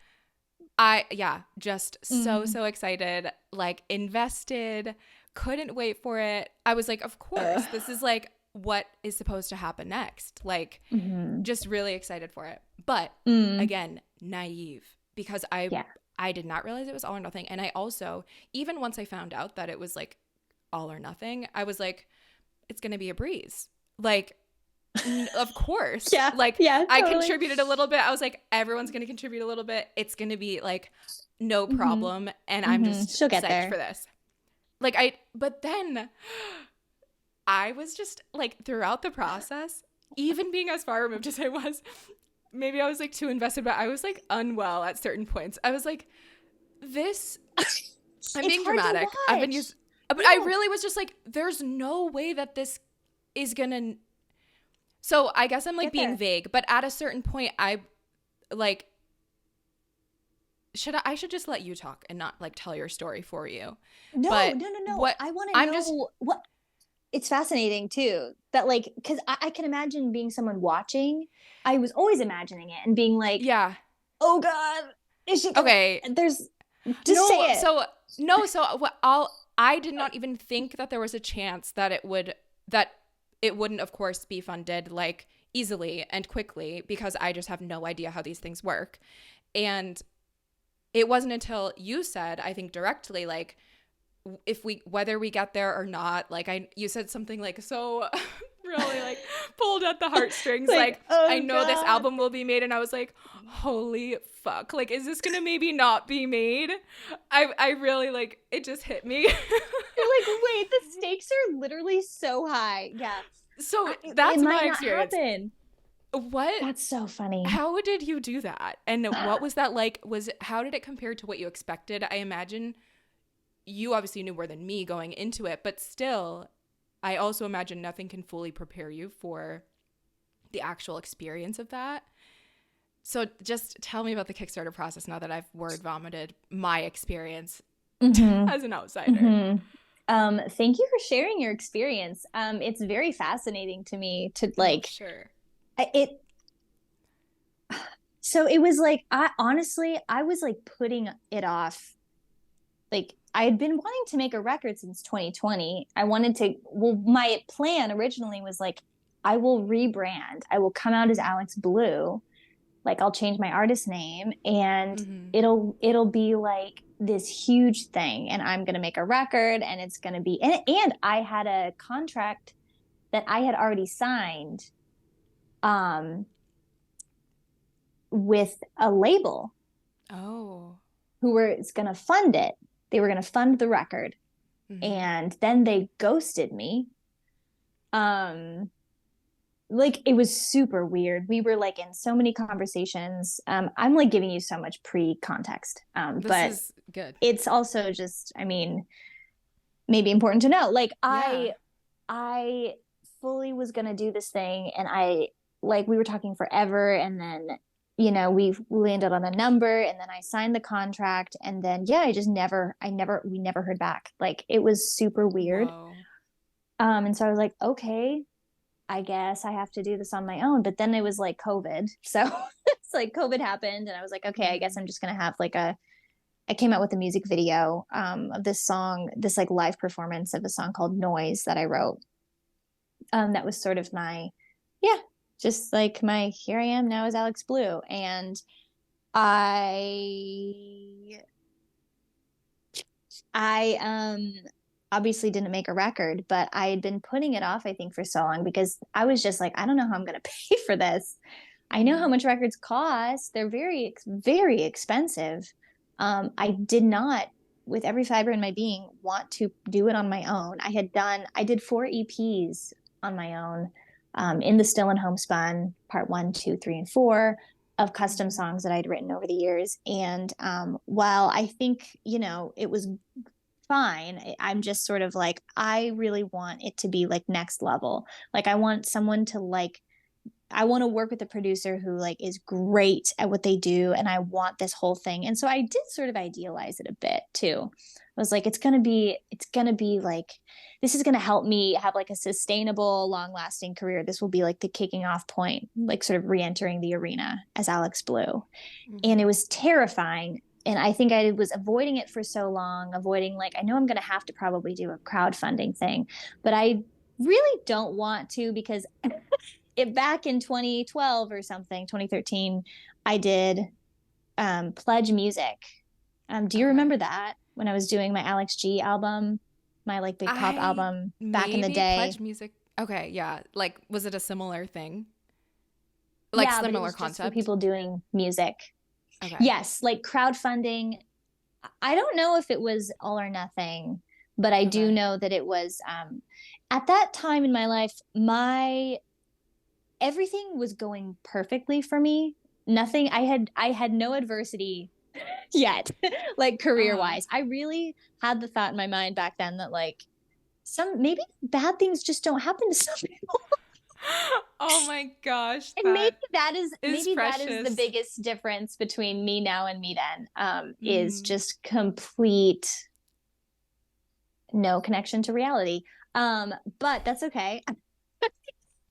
yeah, just so, Mm. so excited, like, invested, couldn't wait for it. I was like, of course, this is like what is supposed to happen next. Like, Mm-hmm. just really excited for it. But Mm. again, naive because Yeah. I did not realize it was all or nothing. And I also, even once I found out that it was like all or nothing, I was like, it's going to be a breeze. Like, of course. Yeah. Like, Yeah, I totally. contributed a little bit. I was like, everyone's going to contribute a little bit. It's going to be like no Mm-hmm. problem. And I'm Mm-hmm. just She'll get psyched for there. this. But then I was just like, throughout the process, even being as far removed as I was, maybe I was like too invested, but I was like unwell at certain points. I was like, this, I'm It's being hard to dramatic. I've been watch. used, but I No. really was just like, there's no way that this is gonna. So I guess I'm like Get being there. vague, but at a certain point, I like, I should just let you talk and not like tell your story for you. No, But no, no, no. what I want to I'm just, know what it's fascinating too. That like because I can imagine being someone watching. I was always imagining it and being like, yeah. oh God, is she gonna Okay. there's just No, say it. so no, so what I did not even think that there was a chance that it wouldn't of course be funded like easily and quickly because I just have no idea how these things work. And it wasn't until you said, I think directly, like if we whether we get there or not, like you said something like so really like pulled at the heartstrings, Like, like I oh know this God. album will be made, and I was like, holy fuck, like is this gonna maybe not be made? I really like it just hit me. You're like, wait, the stakes are literally so high. Yeah. So It that's might my not experience. happen. What That's so funny. How did you do that? And what was that like? How did it compare to what you expected? I imagine you obviously knew more than me going into it, but still, I also imagine nothing can fully prepare you for the actual experience of that. So just tell me about the Kickstarter process now that I've word vomited my experience Mm-hmm. as an outsider. Mm-hmm. Thank you for sharing your experience. It's very fascinating to me to Oh, like sure. it. So it was like I honestly I was like putting it off. Like I had been wanting to make a record since 2020. I wanted to. Well, my plan originally was like I will rebrand. I will come out as Alex Blue. Like I'll change my artist name and Mm-hmm. it'll be like this huge thing and I'm going to make a record and it's going to be and I had a contract that I had already signed um with a label Oh. who were going to fund it. They were going to fund the record Mm-hmm. and then they ghosted me. Um like it was super weird. We were like in so many conversations. I'm like giving you so much pre context, This but is good. it's also just, I mean, maybe important to know. Like Yeah. I fully was going to do this thing, and we were talking forever, and then we landed on a number, and then I signed the contract, and then yeah, we never heard back. Like it was super weird. Whoa. And so I was like, okay, I guess I have to do this on my own. But then it was like COVID. So it's like COVID happened, and I was like, okay, I guess Mm-hmm. I'm just going to have I came out with a music video of this song, this like live performance of a song called Noise that I wrote. That was sort of yeah, just like my here I am now as Alex Blue. And I, I obviously didn't make a record, but I had been putting it off, I think, for so long because I was just like, I don't know how I'm going to pay for this. I know how Mm-hmm. much records cost. They're very, very expensive. I did not, with every fiber in my being, want to do it on my own. I did 4 EPs on my own, in the Still and Homespun, part 1, 2, 3, and 4 of custom Mm-hmm. songs that I'd written over the years. And while I think, it was fine, I'm just sort of like, I really want it to be like next level. Like, I want someone to like, I want to work with a producer who like is great at what they do, and I want this whole thing. And so I did sort of idealize it a bit too. I was like, it's going to be like, this is going to help me have like a sustainable, long lasting career. This will be like the kicking off point, like sort of re-entering the arena as Alex Blue. And it Mm-hmm. was terrifying. And I think I was avoiding it for so long, avoiding like, I know I'm going to have to probably do a crowdfunding thing, but I really don't want to, because it back in 2012 or something, 2013, I did Pledge Music. Do you Okay. remember that, when I was doing my Alex G album, my like big pop I album back in the maybe day? Pledge Music. Okay, yeah. Like, was it a similar thing? Like, Yeah, but it similar was just for concept? people doing music. Okay. Yes, like crowdfunding. I don't know if it was all or nothing, but I do Okay. know that it was, at that time in my life, my everything was going perfectly for me. Nothing, I had no adversity yet, like career Uh-huh. wise. I really had the thought in my mind back then that like, some maybe bad things just don't happen to some people. Oh my gosh, And that is maybe that is the precious. biggest difference between me now and me then, is Mm-hmm. just complete no connection to reality. But that's okay.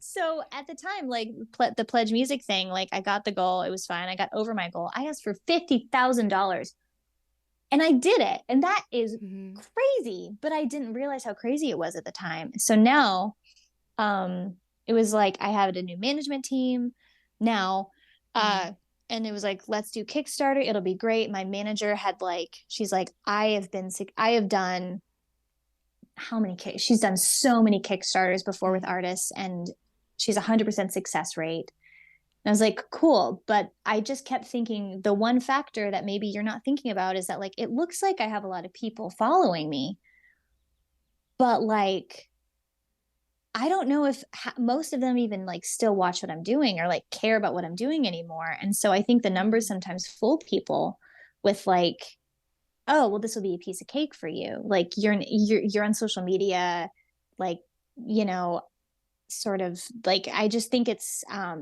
So at the time, like the pledge music thing, like I got the goal, it was fine. I got over my goal. I asked for $50,000, and I did it. And that is Mm-hmm. crazy, but I didn't realize how crazy it was at the time. So now, it was like I have a new management team now. Mm-hmm. Uh, and it was like, let's do Kickstarter. It'll be great. My manager had like, she's like, I have been sick. I have done she's done so many Kickstarters before with Mm-hmm. artists, and she's 100% success rate. And I was like, cool. But I just kept thinking, the one factor that maybe you're not thinking about is that like, it looks like I have a lot of people following me, but like, I don't know if most of them even like still watch what I'm doing or like care about what I'm doing anymore. And so I think the numbers Mm-hmm. sometimes fool people with like, oh, well, this will be a piece of cake for you. Like you're on social media, like, you know, sort of like, I just think it's uh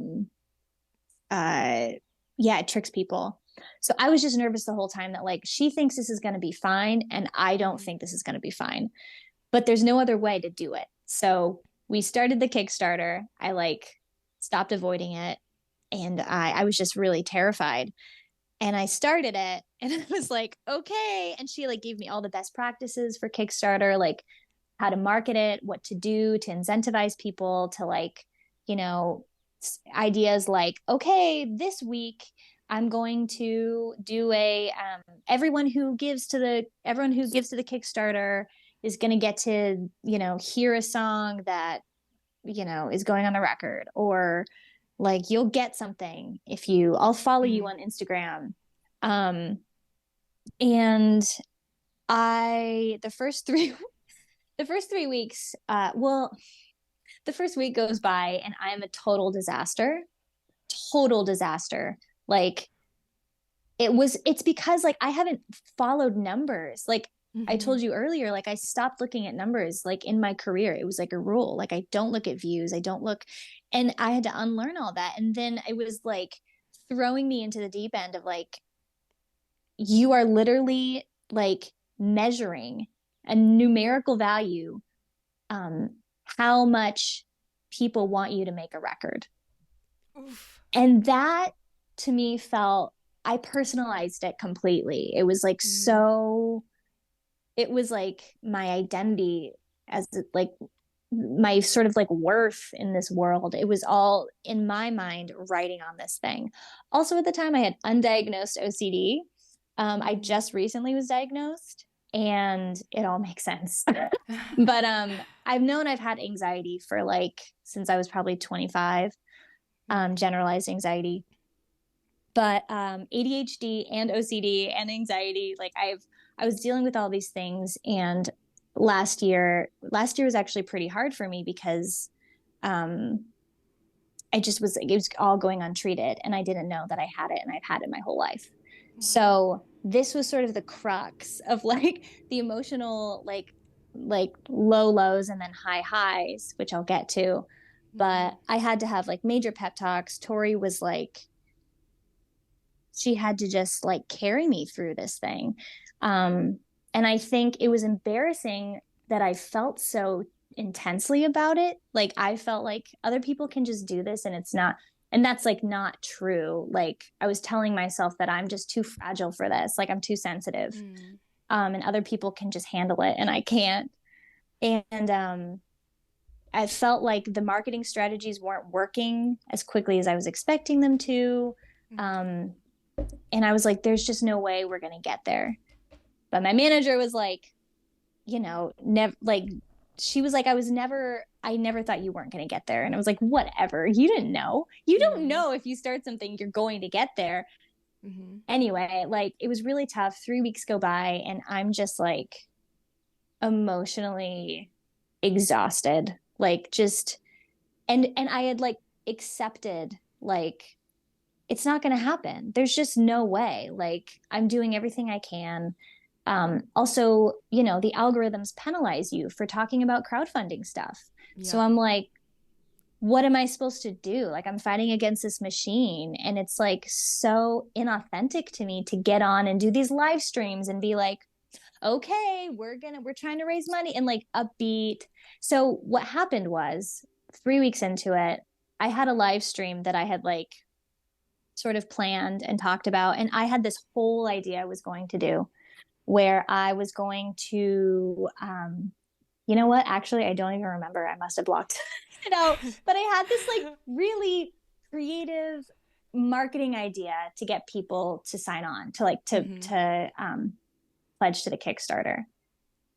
yeah, it tricks people. So I was just nervous the whole time that like, she thinks this is going to be fine and I don't Mm-hmm. think this is going to be fine, but there's no other way to do it. So we started the Kickstarter. I like stopped avoiding it, and I was just really terrified. And I started it, and it was like, okay. And she like gave me all the best practices for Kickstarter, like how to market it, what to do to incentivize people to like, you know, ideas like, okay, this week I'm going to do a everyone who gives to the Kickstarter is going to get to, hear a song that, is going on the record, or like you'll get something if I'll follow you Mm-hmm. on Instagram. Um, and I, the first 3 weeks, the first week goes by and I am a total disaster. Like it's because like I haven't followed numbers. Like I Mm-hmm. told you earlier, like I stopped looking at numbers like in my career. It was like a rule. Like I don't look at views. I don't look, and I had to unlearn all that. And then it was like throwing me into the deep end of like, you are literally like measuring a numerical value, um, how much people want you to make a record. Oof. And that to me felt, I personalized it completely. It was like Mm-hmm. so, it was like my identity as like my sort of like worth in this world. It was all in my mind writing on this thing. Also, at the time, I had undiagnosed OCD. I just recently was diagnosed, and it all makes sense. But I've known I've had anxiety for like since I was probably 25, generalized anxiety. But ADHD and OCD and anxiety, like I was dealing with all these things, and last year was actually pretty hard for me because um, I just was, it was all going untreated, and I didn't know that I had it, and I've had it my whole life. Wow. So this was sort of the crux of like the emotional like low lows and then high highs, which I'll get to. Mm-hmm. But I had to have like major pep talks. Torri was like, she had to just like carry me through this thing. And I think it was embarrassing that I felt so intensely about it. Like I felt like other people can just do this and it's not, and that's like not true. Like I was telling myself that I'm just too fragile for this. Like I'm too sensitive. Mm. And other people can just handle it and I can't. And I felt like the marketing strategies weren't working as quickly as I was expecting them to. Mm. Um, and I was like, there's just no way we're going to get there. But my manager was like, you know, never like, she was like, I never thought you weren't going to get there. And I was like, whatever. You didn't know. You don't Mm-hmm. know if you start something, you're going to get there. Mm-hmm. Anyway, like it was really tough. 3 weeks go by and I'm just like emotionally exhausted. Like just, and I had like accepted like it's not going to happen. There's just no way. Like I'm doing everything I can. Also, you know, the algorithms penalize you for talking about crowdfunding stuff. So Yeah. I'm like, what am I supposed to do? Like I'm fighting against this machine, and it's like so inauthentic to me to get on and do these live streams and be like, okay, we're trying to raise money and like upbeat. So what happened was 3 weeks into it, I had a live stream that I had like sort of planned and talked about. And I had this whole idea I was going to do where I was going to, you know what? Actually, I don't even remember. I must have blocked it out. But I had this like really creative marketing idea to get people to sign on to like Mm-hmm. to pledge to the Kickstarter.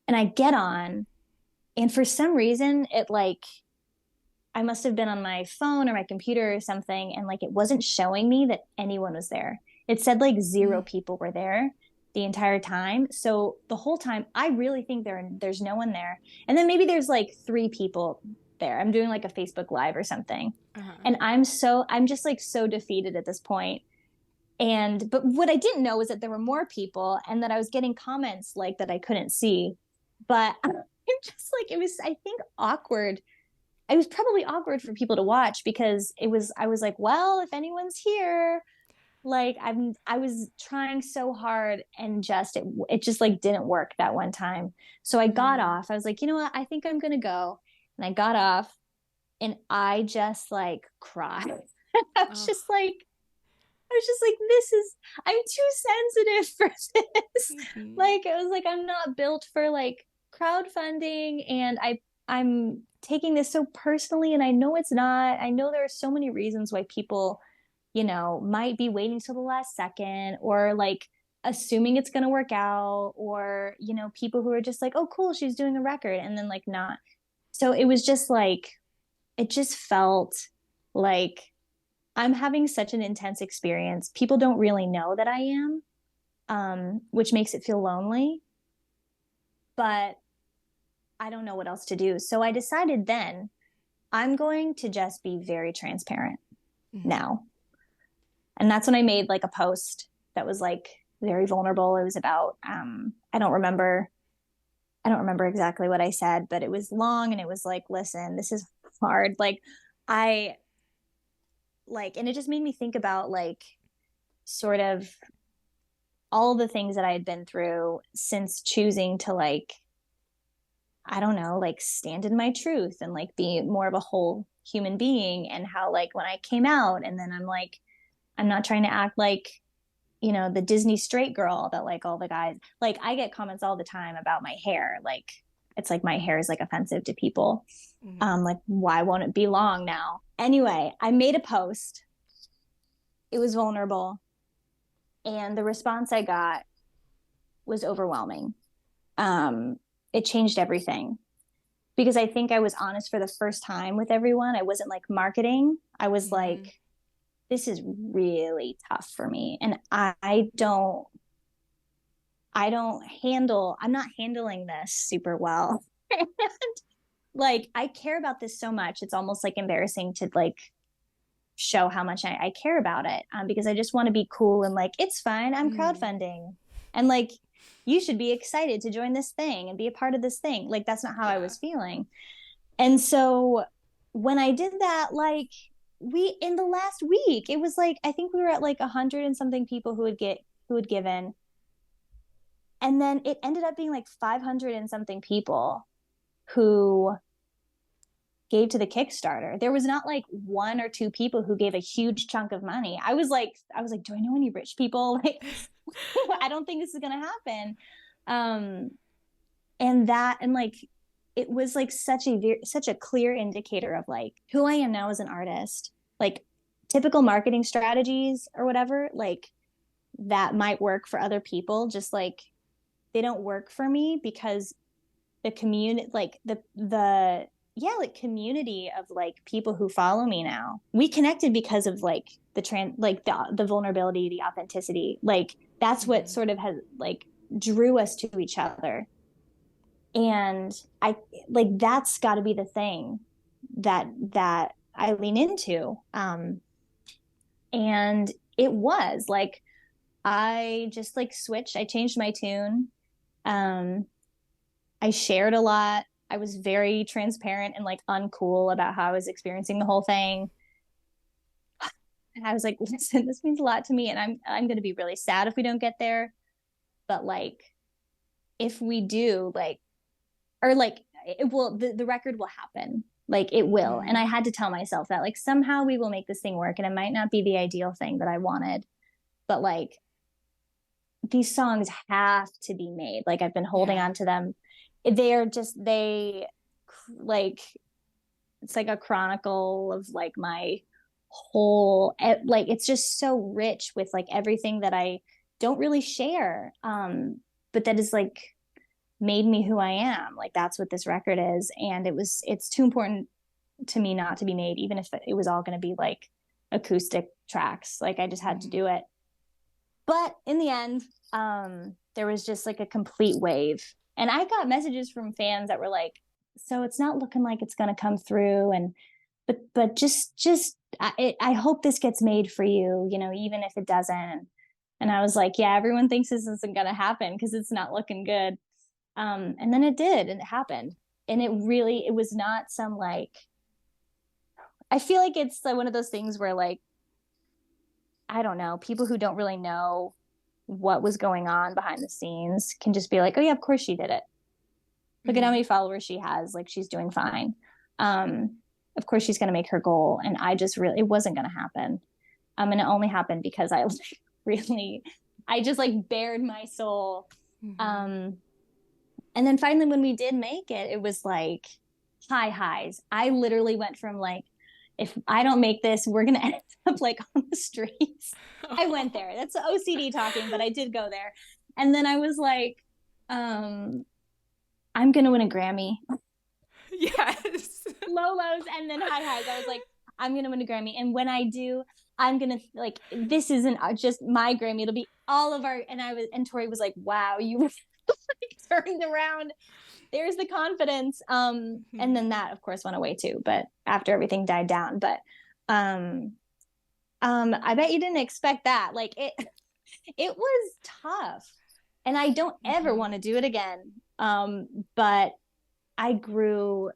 And I get on, and for some reason, it like I must have been on my phone or my computer or something, and like it wasn't showing me that anyone was there. It said like zero Mm. people were there the entire time. So the whole time, I really think there's no one there. And then maybe there's like 3 people there. I'm doing like a Facebook Live or something. Uh-huh. And I'm just like so defeated at this point. And but what I didn't know was that there were more people and that I was getting comments like that I couldn't see. But I'm just like, it was, I think, awkward. It was probably awkward for people to watch because I was like, well, if anyone's here, like I was trying so hard and just it just like didn't work that one time. So I got Mm. off. I was like, you know what? I think I'm going to go. And I got off and I just like cried. I was Oh. just like I was just like, I'm too sensitive for this. Mm-hmm. Like, I was like, I'm not built for like crowdfunding. And I'm taking this so personally. And I know it's not. I know there are so many reasons why people, you know, might be waiting till the last second or like assuming it's going to work out or, you know, people who are just like, oh, cool, she's doing a record. And then like not. So it was just like, it just felt like I'm having such an intense experience. People don't really know that I am, which makes it feel lonely, but I don't know what else to do. So I decided then I'm going to just be very transparent Mm-hmm. now. And that's when I made like a post that was like very vulnerable. It was about, I don't remember I don't remember exactly what I said, but it was long and it was like, listen, this is hard. Like I like, and it just made me think about like sort of all the things that I had been through since choosing to like, I don't know, like stand in my truth and like be more of a whole human being, and how like when I came out and then I'm like, I'm not trying to act like, you know, the Disney straight girl that like all the guys, like I get comments all the time about my hair. Like it's like my hair is like offensive to people. Like why won't it be long now? Anyway, I made a post. It was vulnerable. And the response I got was overwhelming. It changed everything because I think I was honest for the first time with everyone. I wasn't like marketing. I was like, this is really tough for me. And I'm not handling this super well. And like, I care about this so much. It's almost like embarrassing to like show how much I care about it, because I just want to be cool and like, it's fine. I'm crowdfunding. And like, you should be excited to join this thing and be a part of this thing. Like, that's not how I was feeling. And so when I did that, like, in the last week, it was like, I think we were at like 100 and something people who had given. And then it ended up being like 500 and something people who gave to the Kickstarter. There was not like one or two people who gave a huge chunk of money. I was like, do I know any rich people? Like, I don't think this is going to happen. And like, it was like such a clear indicator of like who I am now as an artist. Like typical marketing strategies or whatever, like that might work for other people. Just like they don't work for me because the community, like the like community of like people who follow me now, we connected because of like the vulnerability, the authenticity. Like that's what sort of has like drew us to each other. And I like, that's got to be the thing that I lean into. And it was like, I just like switched, I changed my tune. I shared a lot. I was very transparent and like uncool about how I was experiencing the whole thing. And I was like, listen, this means a lot to me, and I'm going to be really sad if we don't get there. But like, if we do, like, or like, it will, the record will happen. Like it will. And I had to tell myself that like somehow we will make this thing work, and it might not be the ideal thing that I wanted, but like these songs have to be made. Like I've been holding on to them. They like, it's like a chronicle of like my whole, like it's just so rich with like everything that I don't really share, but that is like made me who I am. Like that's what this record is. And it's too important to me not to be made, even if it was all going to be like acoustic tracks. Like I just had to do it. But in the end, there was just like a complete wave. And I got messages from fans that were like, so it's not looking like it's going to come through. And, but just, I hope this gets made for you, you know, even if it doesn't. And I was like, yeah, everyone thinks this isn't going to happen because it's not looking good. And then it did, and it happened. And it was not some like, I feel like it's like one of those things where like, I don't know, people who don't really know what was going on behind the scenes can just be like, oh yeah, of course she did it. Look at how many followers she has. Like she's doing fine. Of course she's going to make her goal. And it wasn't going to happen. And it only happened because I just like bared my soul. And then finally, when we did make it, it was like high highs. I literally went from like, if I don't make this, we're going to end up like on the streets. I went there. That's OCD talking, but I did go there. And then I was like, I'm going to win a Grammy. Yes. Low lows and then high highs. I was like, I'm going to win a Grammy. And when I do, I'm going to like, this isn't just my Grammy. It'll be all of our, and Torri was like, wow, you were like, turned around. There's the confidence. And then that of course went away too, but after everything died down. But I bet you didn't expect that. Like it was tough, and I don't ever want to do it again. But I grew,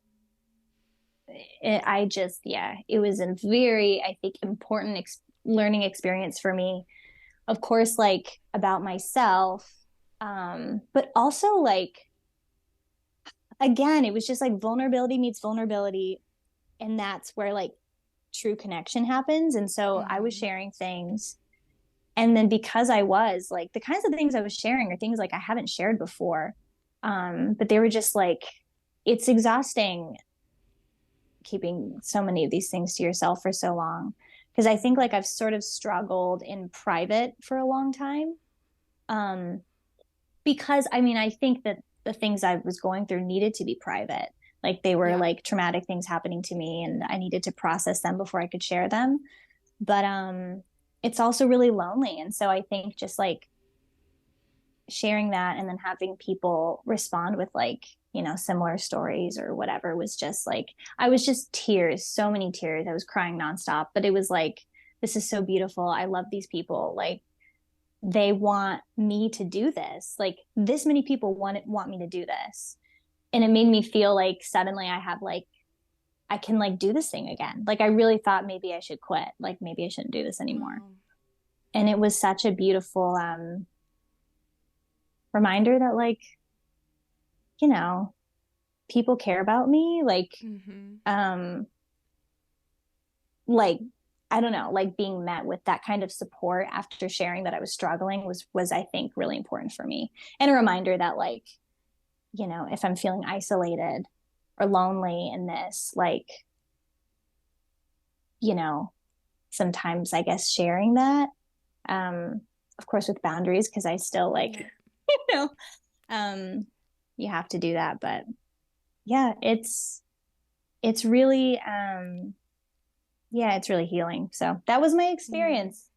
it was a very, I think, important learning experience for me. Of course, like about myself, but also like, again, it was just like vulnerability meets vulnerability. And that's where like true connection happens. And so I was sharing things. And then because I was like, the kinds of things I was sharing are things like I haven't shared before. But they were just like, it's exhausting keeping so many of these things to yourself for so long. Because I think like I've sort of struggled in private for a long time. Um, because I mean, I think that the things I was going through needed to be private. Like they were Yeah. like traumatic things happening to me and I needed to process them before I could share them. But it's also really lonely. And so I think just like sharing that and then having people respond with like, you know, similar stories or whatever was just like, I was just tears, so many tears. I was crying nonstop, but it was like, this is so beautiful. I love these people. Like they want me to do this. Like this many people want me to do this. And it made me feel like suddenly I have like, I can like do this thing again. Like I really thought maybe I should quit. Like maybe I shouldn't do this anymore. Wow. And it was such a beautiful reminder that like, you know, people care about me. Like I don't know, like being met with that kind of support after sharing that I was struggling was I think really important for me. And a reminder that like, you know, if I'm feeling isolated or lonely in this, like, you know, sometimes I guess sharing that, of course with boundaries, because I still like, Yeah. you know, you have to do that. But yeah, it's really yeah, it's really healing. So that was my Yeah. experience.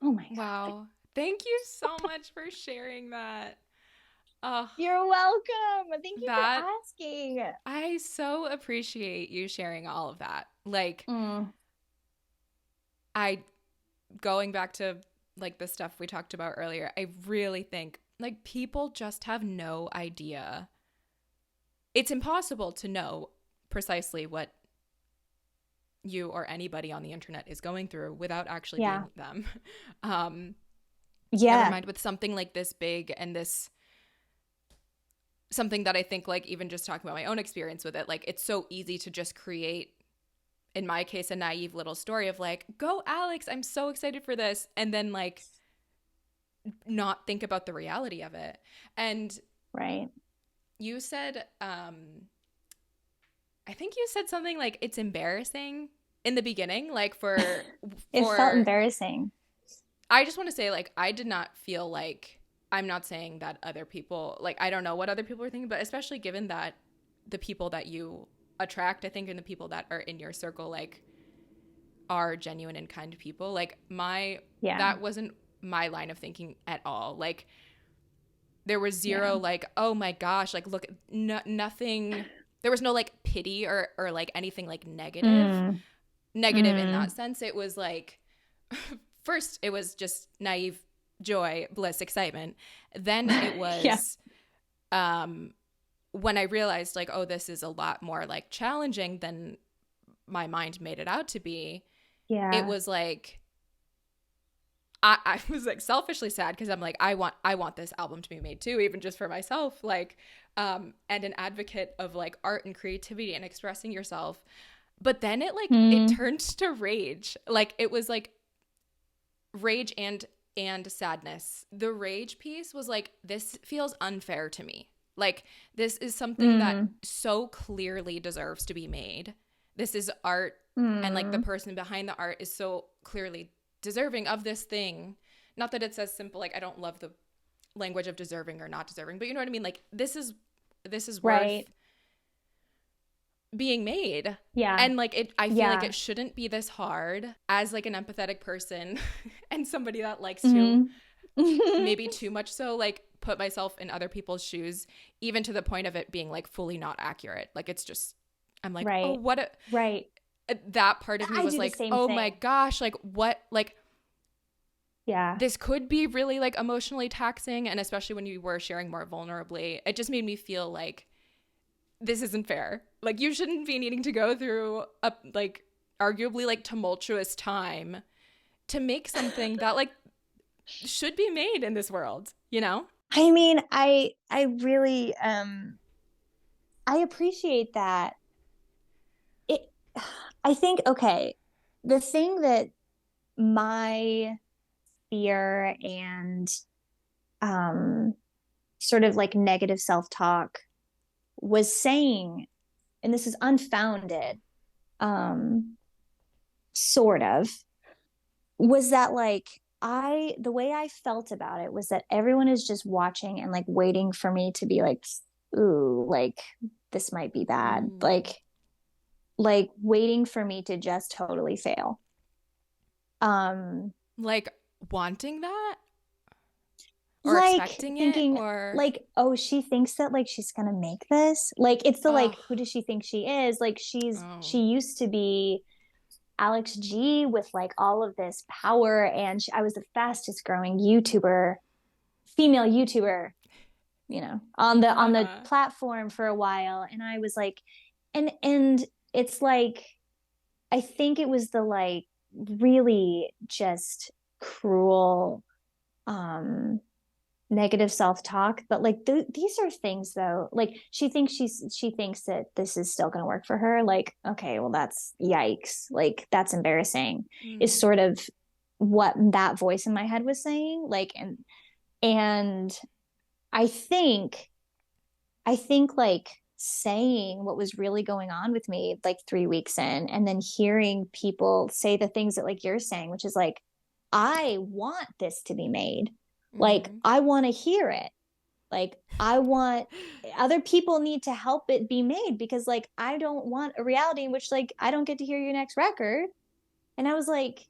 Oh my God. Wow. Thank you so much for sharing that. Oh, You're welcome. Thank you for that asking. I so appreciate you sharing all of that. Like Mm, I going back to like the stuff we talked about earlier, I really think like people just have no idea. It's impossible to know precisely what you or anybody on the internet is going through without actually yeah. being them. Um, Never Yeah. mind with something like this big and this something that I think like even just talking about my own experience with it, like it's so easy to just create, in my case, a naive little story of like, go Alex, I'm so excited for this. And then like not think about the reality of it. And Right. you said, I think you said something like it's embarrassing in the beginning, like It felt for embarrassing. I just want to say like I did not feel like I'm not saying that other people like I don't know what other people are thinking, but especially given that the people that you attract, I think, and the people that are in your circle like are genuine and kind people. Like Yeah. that wasn't my line of thinking at all. Like there was Yeah. zero like, oh my gosh, like look, nothing. There was no like pity or like anything like Mm, negative in that mm. sense. It was like first it was just naive joy, bliss, excitement. Then it Yeah. was when I realized like, oh, this is a lot more like challenging than my mind made it out to be. It Yeah. was like I was like selfishly sad because I'm like I want this album to be made too, even just for myself, like and an advocate of like art and creativity and expressing yourself. But then it Mm, turned to rage. Like it was like rage and sadness. The rage piece was like, this feels unfair to me. Like this is something that mm, so clearly deserves to be made. This is art, and like the mm. person behind the art is so clearly deserving of this thing. Not that it's as simple, like I don't love the language of deserving or not deserving, but you know what I mean? Like this is worth Right. being made. Yeah. And like it I feel like Yeah. it shouldn't be this hard as like an empathetic person and somebody that likes to Hmm. maybe too much so like put myself in other people's shoes, even to the point of it being like fully not accurate. Like it's just I'm like, oh, Right. what a Right. that part of me I was do the like, same oh my thing. gosh, like what, like Yeah. this could be really like emotionally taxing, and especially when you were sharing more vulnerably, it just made me feel like this isn't fair. Like, you shouldn't be needing to go through a like arguably like tumultuous time to make something that like should be made in this world, you know? I mean, I really I appreciate that. It I think, okay, the thing that my fear and um sort of like negative self-talk was saying, and this is unfounded, um sort of, was that like the way I felt about it was that everyone is just watching and like waiting for me to be like, ooh, like this might be bad. Like waiting for me to just totally fail. Um Like, wanting that or like expecting it, thinking or like, oh, she thinks that like she's gonna make this. Like it's the oh, like, who does she think she is? Like she oh, used to be Alex G with like all of this power, and I was the fastest growing YouTuber, female YouTuber, you know, on the uh-huh. platform for a while, and I was like, and it's like, I think it was the like really just cruel um negative self-talk, but like these are things though, like she thinks that this is still going to work for her. Like, okay, well, that's yikes, like that's embarrassing, is Mm. sort of what that voice in my head was saying. Like, and i think I think like saying what was really going on with me like 3 weeks in, and then hearing people say the things that like you're saying, which is like, I want this to be made. Like, Mm-hmm. I want to hear it. Like, I want other people need to help it be made, because like I don't want a reality in which like I don't get to hear your next record. And I was like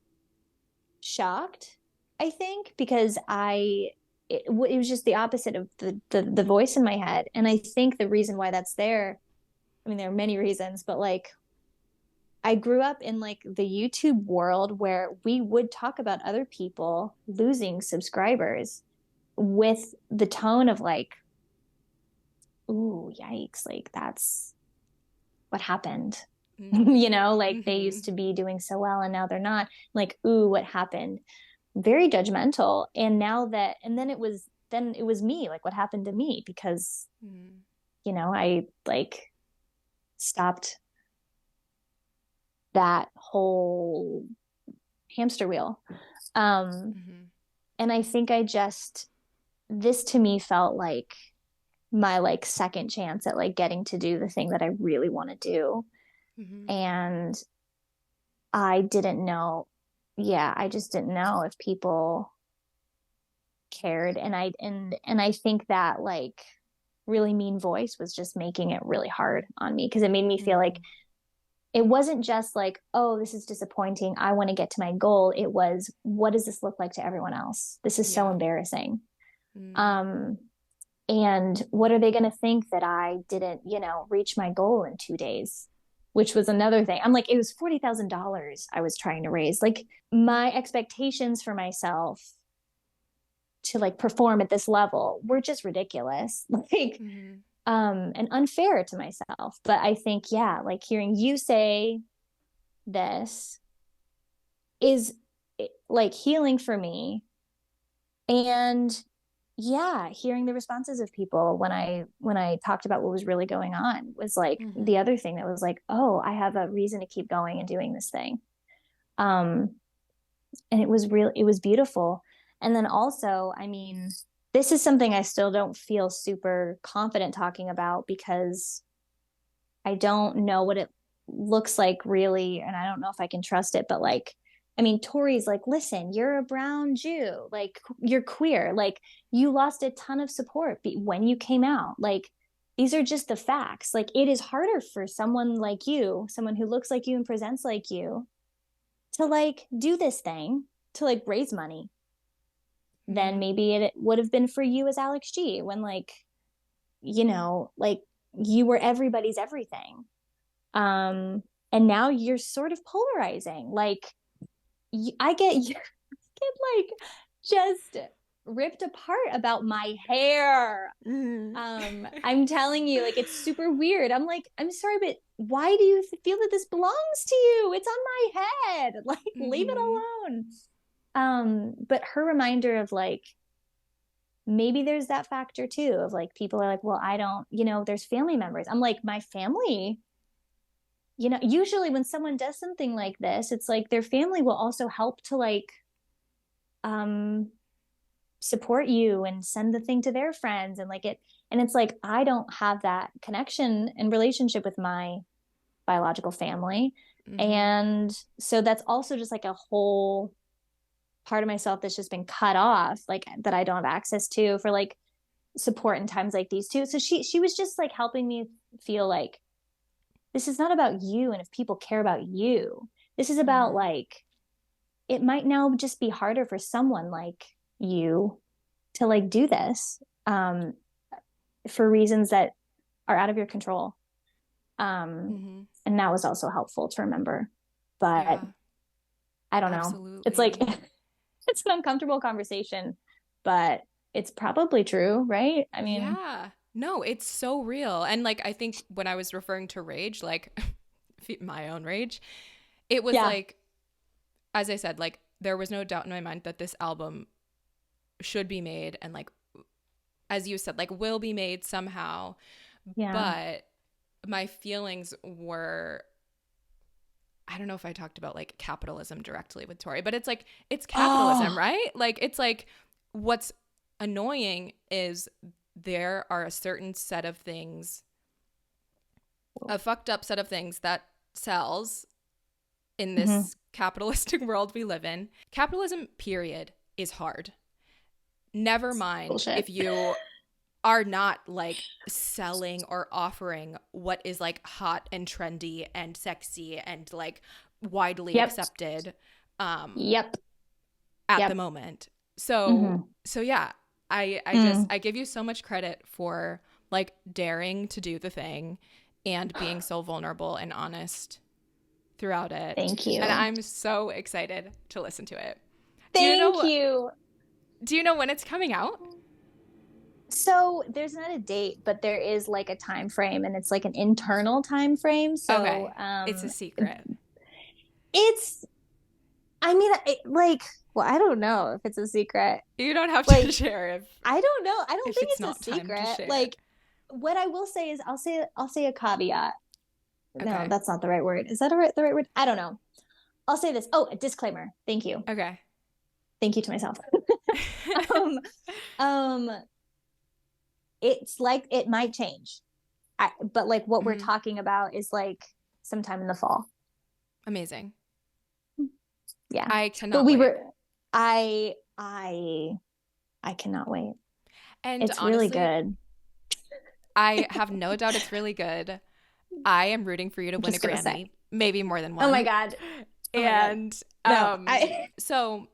shocked, I think, because it was just the opposite of the voice in my head. And I think the reason why that's there, I mean, there are many reasons, but like I grew up in like the YouTube world where we would talk about other people losing subscribers with the tone of like, ooh, yikes, like that's what happened. Mm. You know, like they Mm-hmm. used to be doing so well and now they're not. Like, ooh, what happened? Very judgmental. And now that, and then it was me, like what happened to me, because, Mm. you know, I like stopped that whole hamster wheel. Um, Mm-hmm. and I think this to me felt like my like second chance at like getting to do the thing that I really want to do. Mm-hmm. And I didn't know, yeah, I just didn't know if people cared. And I think that like really mean voice was just making it really hard on me, because it made me feel like Mm. it wasn't just like, oh, this is disappointing, I want to get to my goal. It was, what does this look like to everyone else? This is so Yeah. embarrassing. Mm. Um and what are they going to think, that I didn't, you know, reach my goal in 2 days, which was another thing. I'm like, it was $40,000 I was trying to raise. Like, my expectations for myself to like perform at this level were just ridiculous. Like, Mm-hmm. and unfair to myself. But I think, yeah, like hearing you say this is like healing for me. And yeah, hearing the responses of people when I talked about what was really going on was like Mm-hmm. the other thing that was like, oh, I have a reason to keep going and doing this thing. um and it was beautiful. And then also, I mean, this is something I still don't feel super confident talking about, because I don't know what it looks like really, and I don't know if I can trust it. But like, I mean, Tori's like, listen, you're a brown Jew, like you're queer, like you lost a ton of support when you came out. Like, these are just the facts. Like, it is harder for someone like you, someone who looks like you and presents like you, to like do this thing, to like raise money, than Mm-hmm. maybe it would have been for you as Alex G, when like, you know, like you were everybody's everything. um and now you're sort of polarizing. Like, I get like just ripped apart about my hair. I'm telling you, like, it's super weird. I'm like, I'm sorry, but why do you feel that this belongs to you? It's on my head. Like, leave it alone. But her reminder of like, maybe there's that factor too of like, people are like, well, I don't, there's family members. I'm like, my family, usually when someone does something like this, it's like their family will also help to like, um, support you and send the thing to their friends and like it. And it's like, I don't have that connection and relationship with my biological family. And so that's also just like a whole part of myself that's just been cut off, like that I don't have access to for like support in times like these too. So she was just like helping me feel like this is not about you. And if people care about you, this is about like, it might now just be harder for someone like you to like do this for reasons that are out of your control. And that was also helpful to remember. But I don't know. It's like, it's an uncomfortable conversation, but it's probably true, right? I mean, yeah. No, it's so real. And like, I think when I was referring to rage, like my own rage, it was like, as I said, like there was no doubt in my mind that this album should be made and like, as you said, like will be made somehow. But my feelings were, I don't know if I talked about like capitalism directly with Torri, but it's like, it's capitalism, right? Like, it's like what's annoying is there are a certain set of things, a fucked up set of things that sells in this capitalistic world we live in. Capitalism, period, is hard. Never mind if you are not like selling or offering what is like hot and trendy and sexy and like widely accepted at the moment. So yeah, I give you so much credit for like daring to do the thing and being so vulnerable and honest throughout it. Thank you. And I'm so excited to listen to it. Thank you. Do you know when it's coming out? So there's not a date, but there is like a time frame, and it's like an internal time frame. So it's a secret. I mean, well, I don't know if it's a secret. You don't have to share if I don't know. I don't think it's a secret. Like, what I will say is I'll say a caveat. Okay. No, that's not the right word. Is that the right word? I don't know. I'll say this. Oh, a disclaimer. Thank you. Okay. Thank you to myself. It's like it might change. But like what we're talking about is like sometime in the fall. Amazing. Yeah. I cannot wait. I cannot wait. And it's honestly, really good. I have no doubt it's really good. I am rooting for you to win a Grammy, maybe more than one. Oh my God. So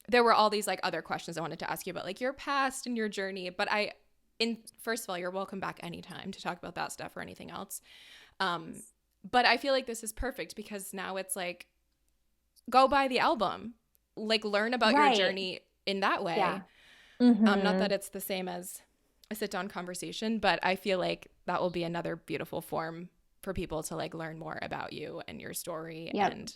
there were all these like other questions I wanted to ask you about like your past and your journey, but first of all, you're welcome back anytime to talk about that stuff or anything else. But I feel like this is perfect because now it's like, go buy the album, like learn about your journey in that way. Yeah. Not that it's the same as a sit-down conversation, but I feel like that will be another beautiful form for people to like learn more about you and your story and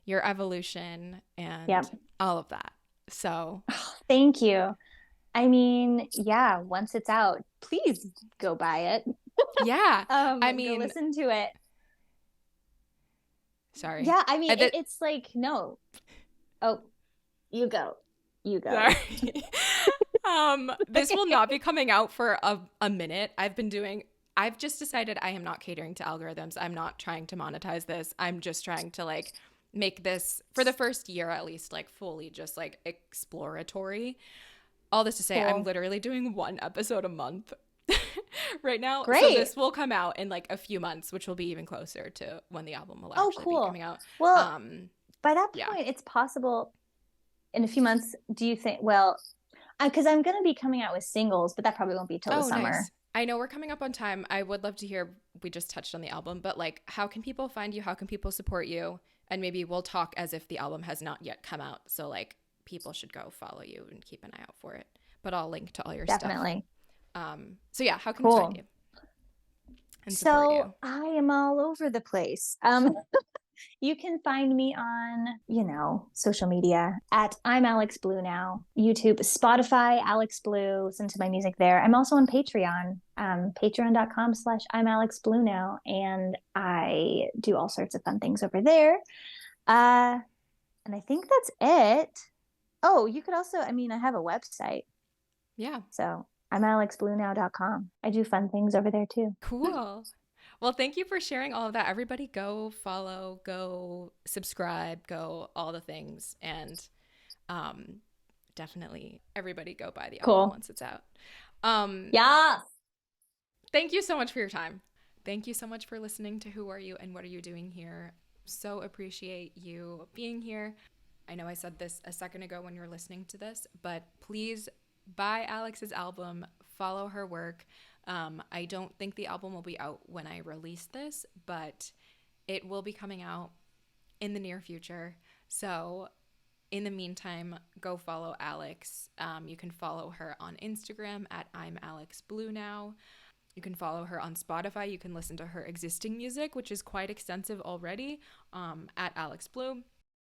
your evolution and all of that. So thank you. I mean, yeah, once it's out, please go buy it. Yeah. I mean, go listen to it. Sorry. Yeah, I mean, it's like, no. Oh, you go. Sorry. This will not be coming out for a minute. I've just decided I am not catering to algorithms. I'm not trying to monetize this. I'm just trying to like make this for the first year at least like fully just like exploratory. All this to say, I'm literally doing one episode a month right now. Great. So this will come out in like a few months, which will be even closer to when the album will actually be coming out. Well, by that point, it's possible in a few months. Do you think, because I'm going to be coming out with singles, but that probably won't be till the summer. Nice. I know we're coming up on time. I would love to hear, we just touched on the album, but like, how can people find you? How can people support you? And maybe we'll talk as if the album has not yet come out. So like, people should go follow you and keep an eye out for it. But I'll link to all your Definitely. stuff. So yeah, how can we find Cool. you and support So you? I am all over the place. You can find me on, social media at I'm Alex Blue now, YouTube, Spotify, Alex Blue. Listen to my music there. I'm also on Patreon, patreon.com/ I'm Alex Blue now. And I do all sorts of fun things over there. And I think that's it. Oh, you could also, I have a website. Yeah. So I'm alexbluenow.com. I do fun things over there too. Cool. Well, thank you for sharing all of that. Everybody go follow, go subscribe, go all the things. And definitely everybody go buy the album Cool. once it's out. Yeah. Thank you so much for your time. Thank you so much for listening to Who Are You and What Are You Doing Here. So appreciate you being here. I know I said this a second ago when you were listening to this, but please buy Alex's album, follow her work. I don't think the album will be out when I release this, but it will be coming out in the near future. So in the meantime, go follow Alex. You can follow her on Instagram at I'm Alex Blue now. You can follow her on Spotify. You can listen to her existing music, which is quite extensive already, at Alex Blue.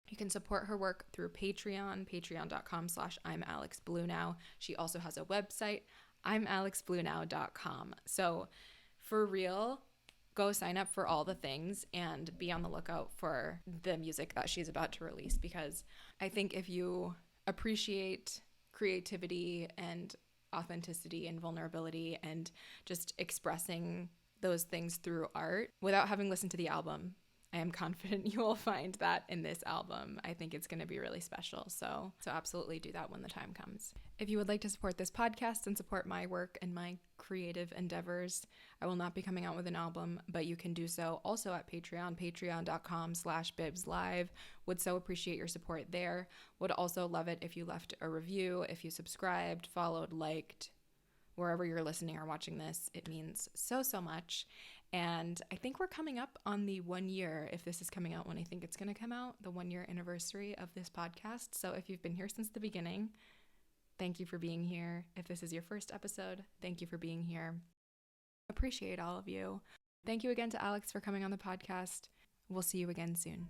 You can support her work through Patreon, patreon.com/ I'm Alex Blue now. She also has a website, I'mAlexBlueNow.com. So for real, go sign up for all the things and be on the lookout for the music that she's about to release, because I think if you appreciate creativity and authenticity and vulnerability and just expressing those things through art without having listened to the album, I am confident you will find that in this album. I think it's going to be really special. So absolutely do that when the time comes. If you would like to support this podcast and support my work and my creative endeavors, I will not be coming out with an album, but you can do so also at Patreon, patreon.com/bibslive. Would so appreciate your support there. Would also love it if you left a review, if you subscribed, followed, liked, wherever you're listening or watching this. It means so, so much. And I think we're coming up on the 1 year, if this is coming out when I think it's going to come out, the 1 year anniversary of this podcast. So if you've been here since the beginning, thank you for being here. If this is your first episode, thank you for being here. Appreciate all of you. Thank you again to Alex for coming on the podcast. We'll see you again soon.